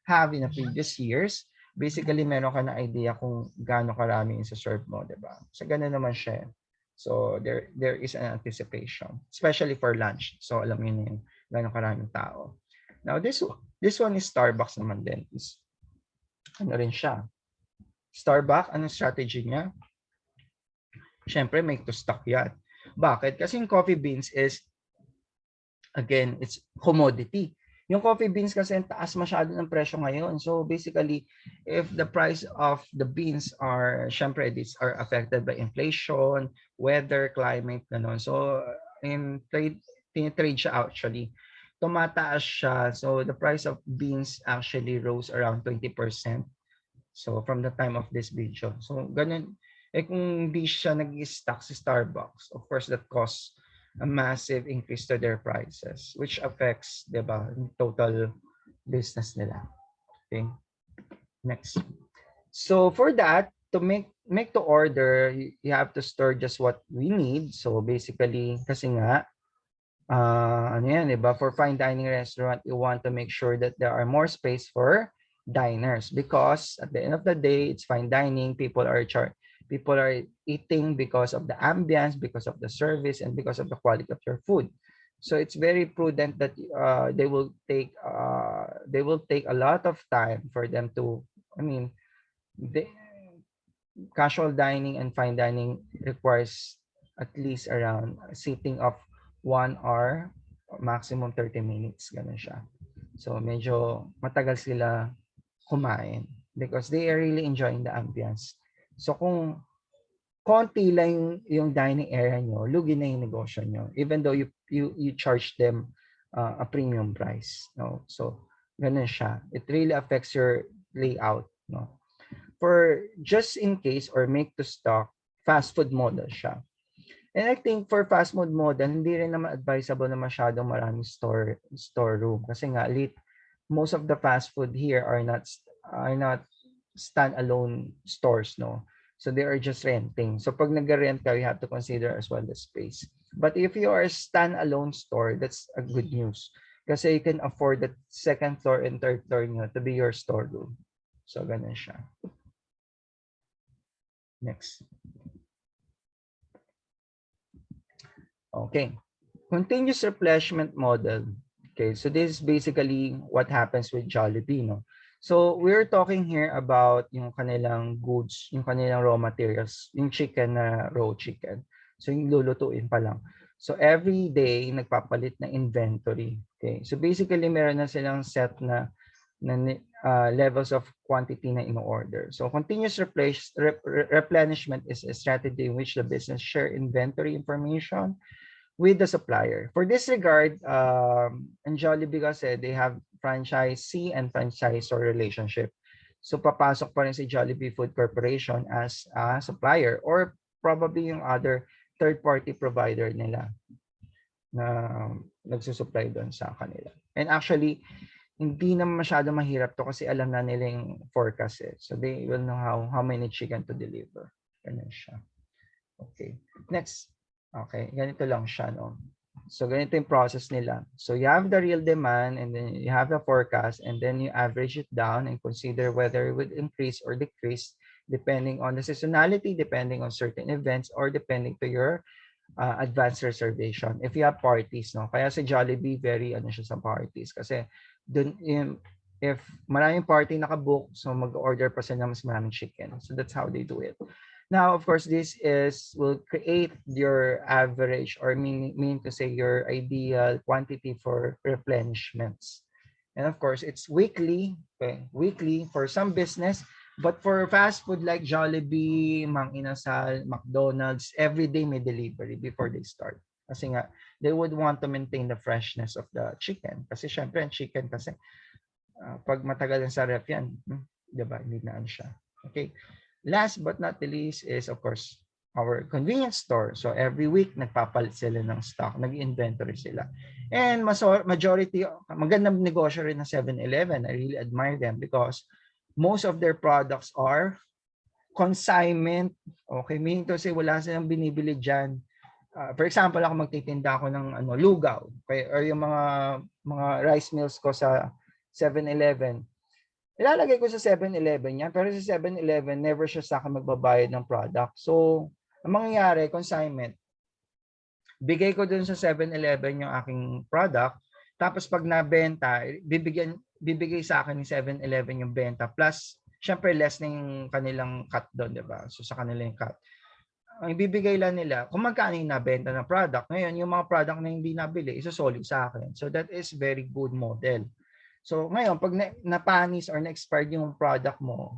have in the previous years, basically meron ka na idea kung gaano karami yung serve mo, di ba? So ganun naman siya. So there is an anticipation, especially for lunch. So alam niyo na yun, gaano karaming tao. Now this one is Starbucks naman din. Ano rin siya? Starbucks, anong strategy niya? Siyempre, make to stock yan. Bakit? Kasi yung coffee beans is, again, it's commodity. Yung coffee beans kasi taas masyado ng presyo ngayon. So basically, if the price of the beans are, syempre, these are affected by inflation, weather, climate, gano'n. So in trade, tinitrade siya actually. Tumataas siya. So the price of beans actually rose around 20%. So from the time of this video. So ganun. Kung hindi siya nag-stock si Starbucks, of course that causes a massive increase to their prices, which affects, di ba, total business nila. Okay. Next. So for that, to make to order, you have to store just what we need. So basically, kasi nga, ano yan, di ba? For fine dining restaurant, you want to make sure that there are more space for diners, because at the end of the day, it's fine dining. People are eating because of the ambience, because of the service, and because of the quality of your food. So it's very prudent that they will take a lot of time for them to, casual dining and fine dining requires at least around sitting of 1 hour, maximum 30 minutes, ganun siya. So medyo matagal sila kumain because they are really enjoying the ambience. So kung konti lang yung dining area nyo, lugi na yung negosyo nyo, even though you charge them a premium price. No? So ganun siya. It really affects your layout. No? For just in case or make to stock, fast food model siya. And I think for fast food model, hindi rin naman advisable na masyadong maraming storeroom. Kasi nga, most of the fast food here are not stand-alone stores, no? So they are just renting. So pag nag-rent ka, you have to consider as well the space. But if you are a stand-alone store, that's a good news. Kasi you can afford the second floor and third floor nyo to be your storeroom. So ganun siya. Next. Okay. Continuous replenishment model. Okay, so this is basically what happens with Jollibee, no? So we're talking here about yung kanilang goods, yung kanilang raw materials, yung chicken na raw chicken. So yung lulutuin pa lang. So every day nagpapalit na inventory. Okay. So basically meron na silang set na levels of quantity na in-order. So continuous replenishment is a strategy in which the business share inventory information with the supplier. For this regard, in Jollibee kasi, they have franchisee and franchisor relationship. So papasok pa rin si Jollibee Food Corporation as a supplier or probably yung other third-party provider nila na nagsusupply doon sa kanila. And actually, hindi na masyado mahirap to kasi alam na nila yung forecast eh. So they will know how many chicken to deliver. Ganun siya. Okay. Next. Okay, ganito lang siya, no? So ganito yung process nila. So you have the real demand and then you have the forecast and then you average it down and consider whether it would increase or decrease depending on the seasonality, depending on certain events, or depending to your advanced reservation. If you have parties, no? Kaya si Jollibee very siya sa parties kasi dun if maraming party nakabook, so mag-order pa sila ng mas maraming chicken. So that's how they do it. Now, of course, this will create your average or mean to say your ideal quantity for replenishments. And of course, it's weekly, okay, weekly for some business, but for fast food like Jollibee, Mang Inasal, McDonald's, every day may delivery before they start. Kasi nga, they would want to maintain the freshness of the chicken. Kasi syempre, ang chicken kasi, pag matagal sa ref yan, diba, hindi na siya. Okay. Last but not the least is, of course, our convenience store. So every week, nagpapalit sila ng stock, nag-inventory sila. And majority, magandang negosyo rin ng 7-Eleven. I really admire them because most of their products are consignment. Okay, meaning to say wala silang binibili diyan. For example, ako magtitinda ako ng lugaw, okay, or yung mga rice mills ko sa 7-Eleven. Ilalagay ko sa 7-Eleven yan, pero sa 7-Eleven, never siya sa akin magbabayad ng product. So, ang mangyayari, consignment, bigay ko dun sa 7-Eleven yung aking product, tapos pag nabenta, bibigay sa akin ng 7-Eleven yung benta, plus, syempre, less na yung kanilang cut doon, di ba? So, sa kanila yung cut. Ang ibibigay lang nila, kung magkano yung nabenta ng product, ngayon, yung mga product na hindi nabili, isosolid sa akin. So, that is very good model. So, ngayon, pag napanis or na-expired yung product mo,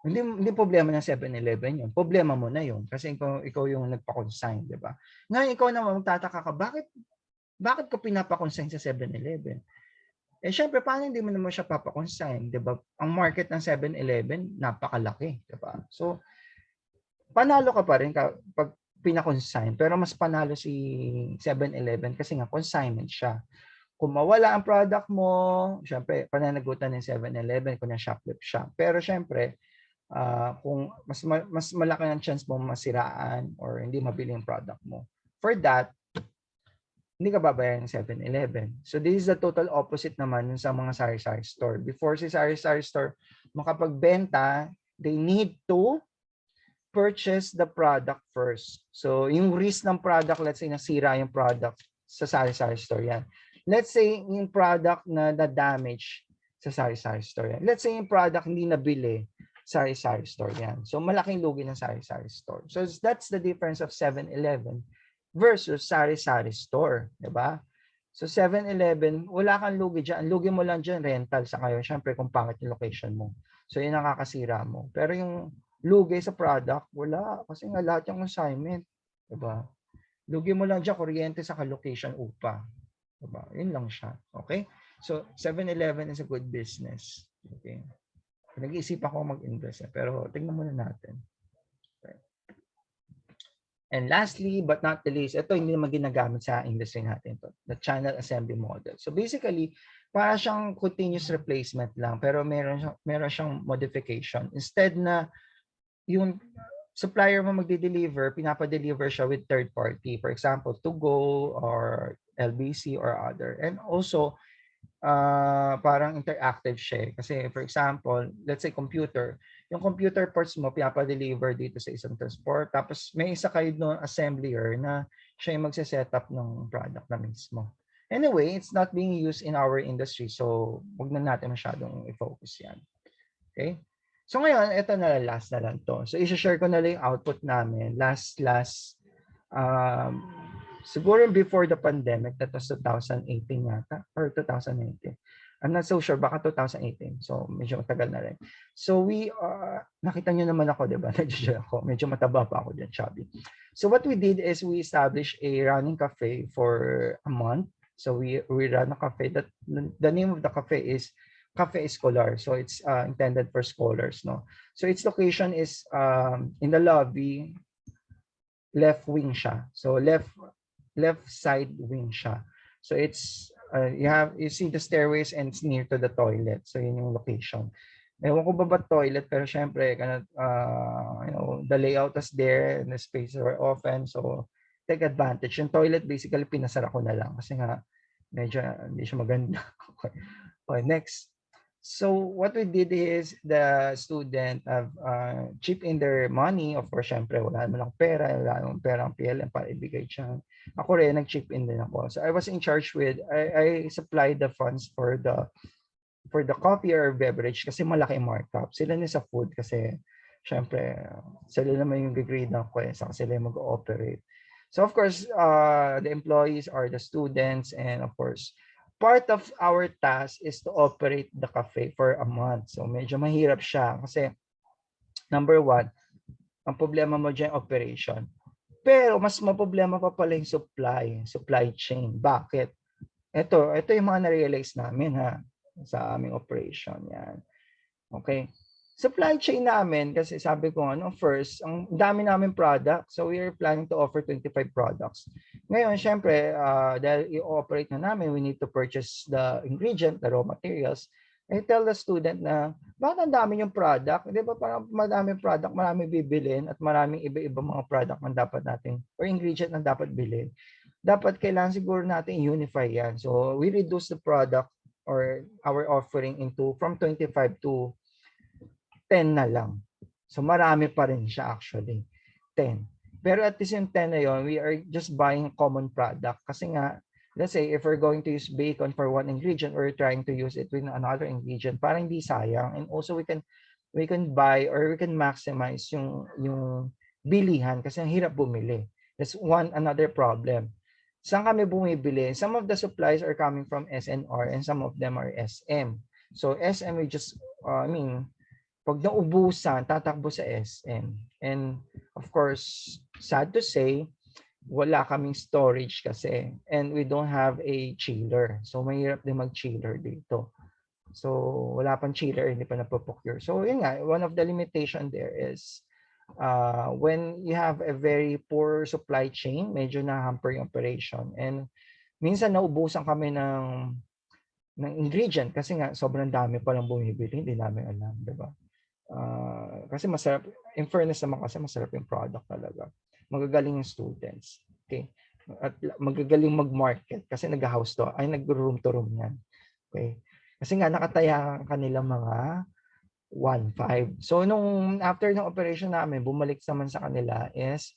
hindi problema ng 7-Eleven yun. Problema mo na yun kasi ikaw yung nagpa-consign, di ba? Ngayon, ikaw naman magtataka ka, bakit ko pinapa-consign sa 7-Eleven? Eh, syempre, paano hindi mo naman siya papa-consign, di ba? Ang market ng 7-Eleven, napakalaki, di ba? So, panalo ka pa rin pag pina-consign, pero mas panalo si 7-Eleven kasi nga consignment siya. Kung mawala ang product mo, syempre, pananagutan ng 7-Eleven kung na-shoplift siya. Pero syempre, kung mas malaki ang chance mo masiraan or hindi mabili yung product mo. For that, hindi ka babayaran ng 7-Eleven. So this is the total opposite naman sa mga sari-sari store. Before si sari-sari store makapagbenta, they need to purchase the product first. So yung risk ng product, let's say nasira yung product sa sari-sari store yan. Let's say yung product na damage sa sari-sari store yan. Let's say yung product hindi nabili, sari-sari store yan. So malaking lugi ng sari-sari store. So that's the difference of 7-Eleven versus sari-sari store, di ba? So 7-Eleven, wala kang lugi dyan. Ang lugi mo lang dyan, rental sa kayo. Siyempre kung pangit yung location mo. So yun ang nakakasira mo. Pero yung lugi sa product, wala. Kasi nga lahat yung consignment. Di ba? Lugi mo lang dyan, kuryente sa location upa. Di ba? Yun lang siya. Okay? So 7-Eleven is a good business. Okay? Nag-iisip ako mag-invest. Pero tingnan muna natin. Okay. And lastly, but not the least, ito hindi naman ginagamit sa industry natin to, the channel assembly model. So basically, para siyang continuous replacement lang, pero meron siyang modification. Instead na yung supplier mo magde-deliver, pinapa-deliver siya with third party. For example, To Go or LBC or other. And also, parang interactive siya. Kasi for example, let's say computer. Yung computer parts mo, pinapa-deliver dito sa isang transport. Tapos may isa kayo no assembler na siya yung magse-setup ng product na mismo. Anyway, it's not being used in our industry. So, huwag na natin masyadong i-focus yan. Okay? So ngayon, ito na last na lang to. So, i-share ko na lang yung output namin. Siguro before the pandemic, that was 2018 yata, or 2019. I'm not so sure, baka 2018. So, medyo matagal na rin. So, nakita nyo naman ako, di ba? Nag-share ako. Medyo mataba pa ako dyan, chubby. So, what we did is we established a running cafe for a month. So, we run a cafe. The name of the cafe is Cafe Escolar. So, it's intended for scholars, no? So, its location is in the lobby, left wing siya. So, left side wing siya. So it's you see the stairways and it's near to the toilet. So yun yung location. Ewan ko ba toilet, pero syempre the layout is there and the spaces are open, so take advantage. Yung toilet basically pinasara ko na lang kasi nga medyo hindi siya maganda. Okay, next. So what we did is the student have chip in their money. Of course, syempre wala naman lang pera, ang PLM para ibigay siya. Ako rin, nag-chip in din ako. So I was in charge with, I supplied the funds for the coffee or beverage kasi malaki markup. Sila na sa food kasi syempre sila naman yung grade ako saka sila yung mag-ooperate. So of course, the employees are the students, and of course, part of our task is to operate the cafe for a month. So medyo mahirap siya kasi number one, ang problema mo dyan operation. Pero mas maproblema pa pala yung supply chain. Bakit? Ito yung mga na-realize namin sa aming operation yan. Okay? Supply chain namin, kasi sabi ko first, ang dami namin product. So we are planning to offer 25 products. Ngayon, syempre, dahil i-operate na namin, we need to purchase the ingredient, the raw materials. I tell the student na, bakit ang dami yung product? Di ba parang madaming product, maraming bibilin at maraming iba-ibang mga product na dapat natin or ingredient na dapat bilhin. Dapat kailangan siguro natin unify yan. So we reduce the product or our offering into from 25 to 10 na lang. So marami pa rin siya actually. 10. Pero at least yung 10 na yun, we are just buying common product. Kasi nga, let's say, if we're going to use bacon for one ingredient, we're trying to use it with another ingredient para hindi sayang. And also we can buy or we can maximize yung bilihan kasi ang hirap bumili. That's another problem. Saan kami bumibili? Some of the supplies are coming from SNR and some of them are SM. So SM we just pag naubusan, tatakbo sa SM. And of course, sad to say, wala kaming storage kasi. And we don't have a chiller. So mahirap din mag-chiller dito. So wala pang chiller, hindi pa napoprocure. So yun nga, one of the limitation there is when you have a very poor supply chain, medyo na-hamper yung operation. And minsan naubusan kami ng ingredient kasi nga sobrang dami pa lang bumibili, hindi namin alam, di ba? Kasi masarap, in fairness naman kasi masarap yung product talaga. Magagaling yung students. Okay? At magagaling mag-market kasi nag-house to, ay nag-room to room yan. Okay? Kasi nga nakataya kanila mga 1.5. So nung after ng operation namin, bumalik naman sa kanila is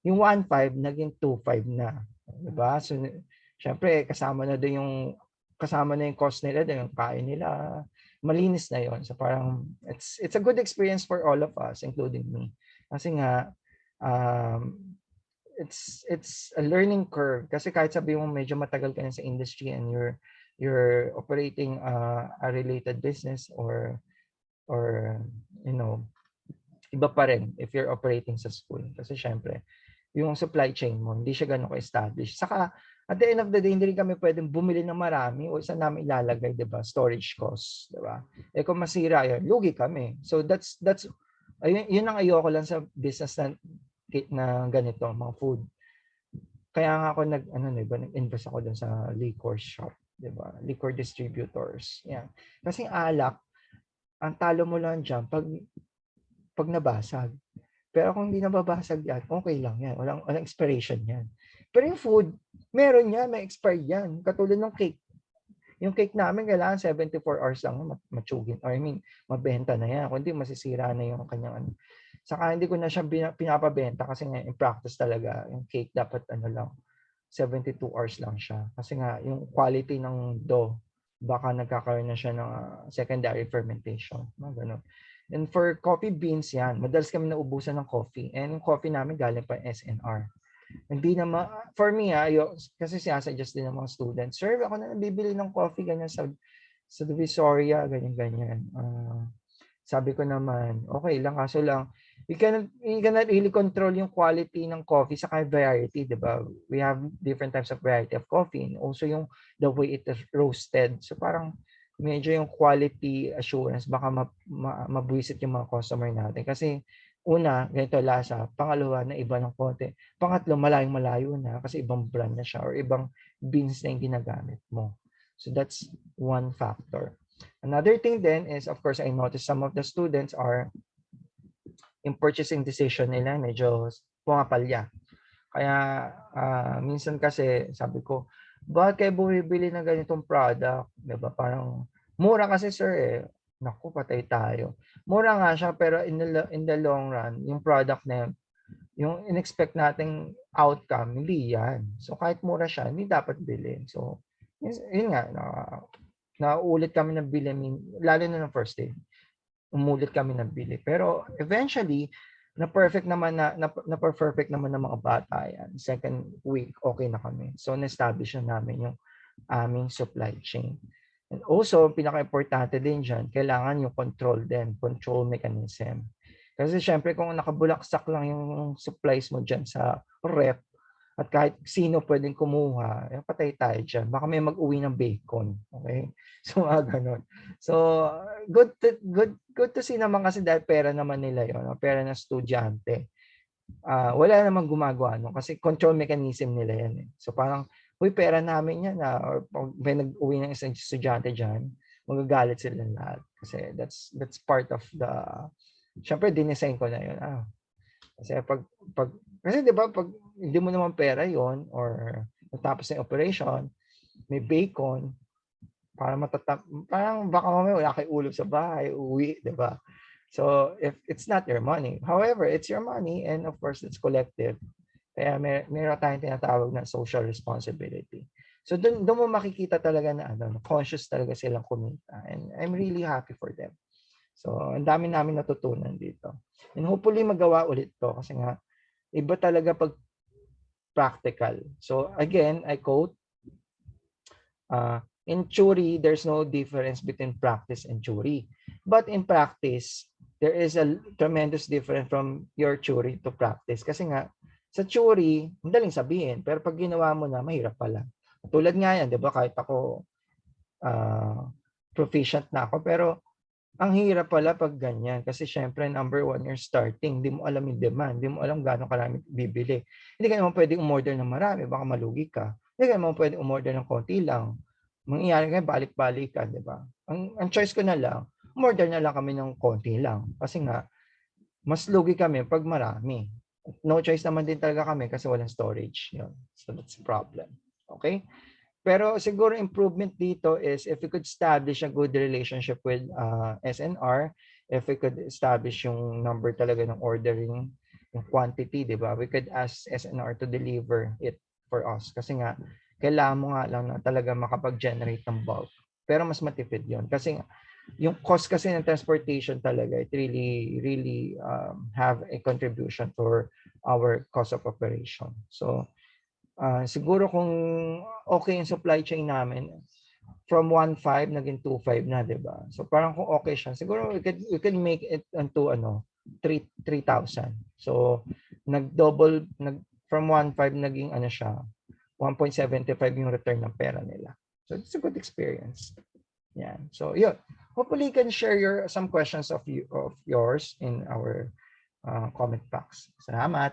yung 1.5 naging 2.5 na. Diba? So syempre kasama na yung cost nila, yung kain nila, malinis na yon. So parang it's a good experience for all of us, including me. Kasi nga it's a learning curve. Kasi kahit sabi mo medyo matagal ka na sa industry and you're operating a related business or iba pa rin if you're operating sa school. Kasi syempre, yung supply chain mo, hindi siya ganun ka-establish. Saka, at the end of the day, hindi rin kami pwedeng bumili ng marami o saan namin ilalagay, di ba? Storage costs, di ba? Eh kung masira yun, lugi kami. So yun ang ayoko lang sa business na ganito, mga food. Kaya nga ako nag-invest ako dun sa liquor shop, di ba? Liquor distributors. Yan. Kasi alak, ang talo mo lang dyan pag nabasag. Pero kung hindi nababasag yan, okay lang yan. Walang expiration yan. Pero yung food, meron yan, may expired yan. Katulad ng cake. Yung cake namin, kailangan 74 hours lang matsugin. Or mabenta na yan. Kung hindi, masisira na yung kanyang ano. Saka hindi ko na siya pinapabenta kasi nga in practice talaga, yung cake dapat 72 hours lang siya. Kasi nga, yung quality ng dough, baka nagkakaroon na siya ng secondary fermentation. Ganun. And for coffee beans yan, madalas kami naubusan ng coffee. And yung coffee namin galing pa SNR. Hindi naman, for me, kasi sinasuggest din ng mga students, sir, ako na nabibili ng coffee ganyan sa Divisoria, ganyan-ganyan. Sabi ko naman, okay lang, kaso lang, you cannot really control yung quality ng coffee sa variety, di ba? We have different types of variety of coffee and also yung the way it is roasted. So parang medyo yung quality assurance baka mabwisit yung mga customer natin. Kasi una, ganito lasa. Pangalawa, na iba ng konti. Pangatlo, malayong-malayo na kasi ibang brand na siya or ibang beans na yung ginagamit mo. So that's one factor. Another thing then is, of course, I noticed some of the students are yung purchasing decision nila medyo pumapalya. Kaya minsan kasi sabi ko, bakit kayo bumibili ng ganitong product? Diba? Parang mura kasi sir eh. Naku, patay tayo. Mura nga siya pero in the long run, yung product na yun, yung in-expect nating outcome, hindi yan. So kahit mura siya, hindi dapat bilhin. So yun nga, nauulit kami ng bili, lalo na ng first day. Umulit kami ng bili. Pero eventually, na-perfect naman na-perfect naman ng mga bata yan. Second week, okay na kami. So, na-establish na namin yung aming supply chain. And also, pinaka-importante din dyan, kailangan yung control mechanism. Kasi syempre, kung nakabulaksak lang yung supplies mo dyan sa rep, at kahit sino pwedeng kumuha, patay tayo dyan. Baka may mag-uwi ng bacon. Okay? So, ganun. So, good to see naman kasi dahil pera naman nila yun. Pera ng estudyante. Wala namang gumagawa. No? Kasi control mechanism nila yan. So, parang, pera namin yan. Or may nag-uwi ng isang estudyante dyan. magagalit sila lahat. Kasi that's part of the, syempre dinesign ko na yun. Kasi pag kasi 'di ba pag hindi mo naman pera yon or natapos na yung operation, may bacon, para parang baka mamaya wala kayong ulam sa bahay, uuwi, 'di ba? So if it's not your money, however, it's your money and of course it's collective. Kaya meron tayong tinatawag na social responsibility. So doon mo makikita talaga na conscious talaga silang kumita, and I'm really happy for them. So ang dami namin natutunan dito. And hopefully magawa ulit 'to kasi nga iba talaga pag practical. So again, I quote, in theory, there's no difference between practice and theory. But in practice, there is a tremendous difference from your theory to practice. Kasi nga, sa theory, madaling sabihin. Pero pag ginawa mo na, mahirap pala. Tulad nga yan, di ba? Kahit ako, proficient na ako. Pero ang hirap pala pag ganyan. Kasi syempre, number one, you're starting. Hindi mo alam yung demand. Hindi mo alam gaano karami bibili. Hindi ka naman pwedeng umorder ng marami. Baka malugi ka. Hindi ka naman pwedeng umorder ng konti lang. Mangyayari ngayon, balik-balikan, di ba? Ang choice ko na lang, umorder na lang kami ng konti lang. Kasi nga, mas lugi kami pag marami. No choice naman din talaga kami kasi walang storage. Yun. So that's the problem. Okay? Pero siguro improvement dito is if we could establish a good relationship with SNR, if we could establish yung number talaga ng ordering, yung quantity, di ba? We could ask SNR to deliver it for us. Kasi nga, kailangan mo nga lang na talaga makapag-generate ng bulk. Pero mas matipid yon. Kasi yung cost kasi ng transportation talaga, it really have a contribution for our cost of operation. So, siguro kung okay yung supply chain namin, from 1.5 naging 2.5 na, 'di ba? So parang kung okay siya, siguro we could make it into 3,000. So from 1.5 naging siya, 1.75 yung return ng pera nila. So it's a good experience. Yeah. So yun. Hopefully you can share some questions of yours in our comment box. Salamat.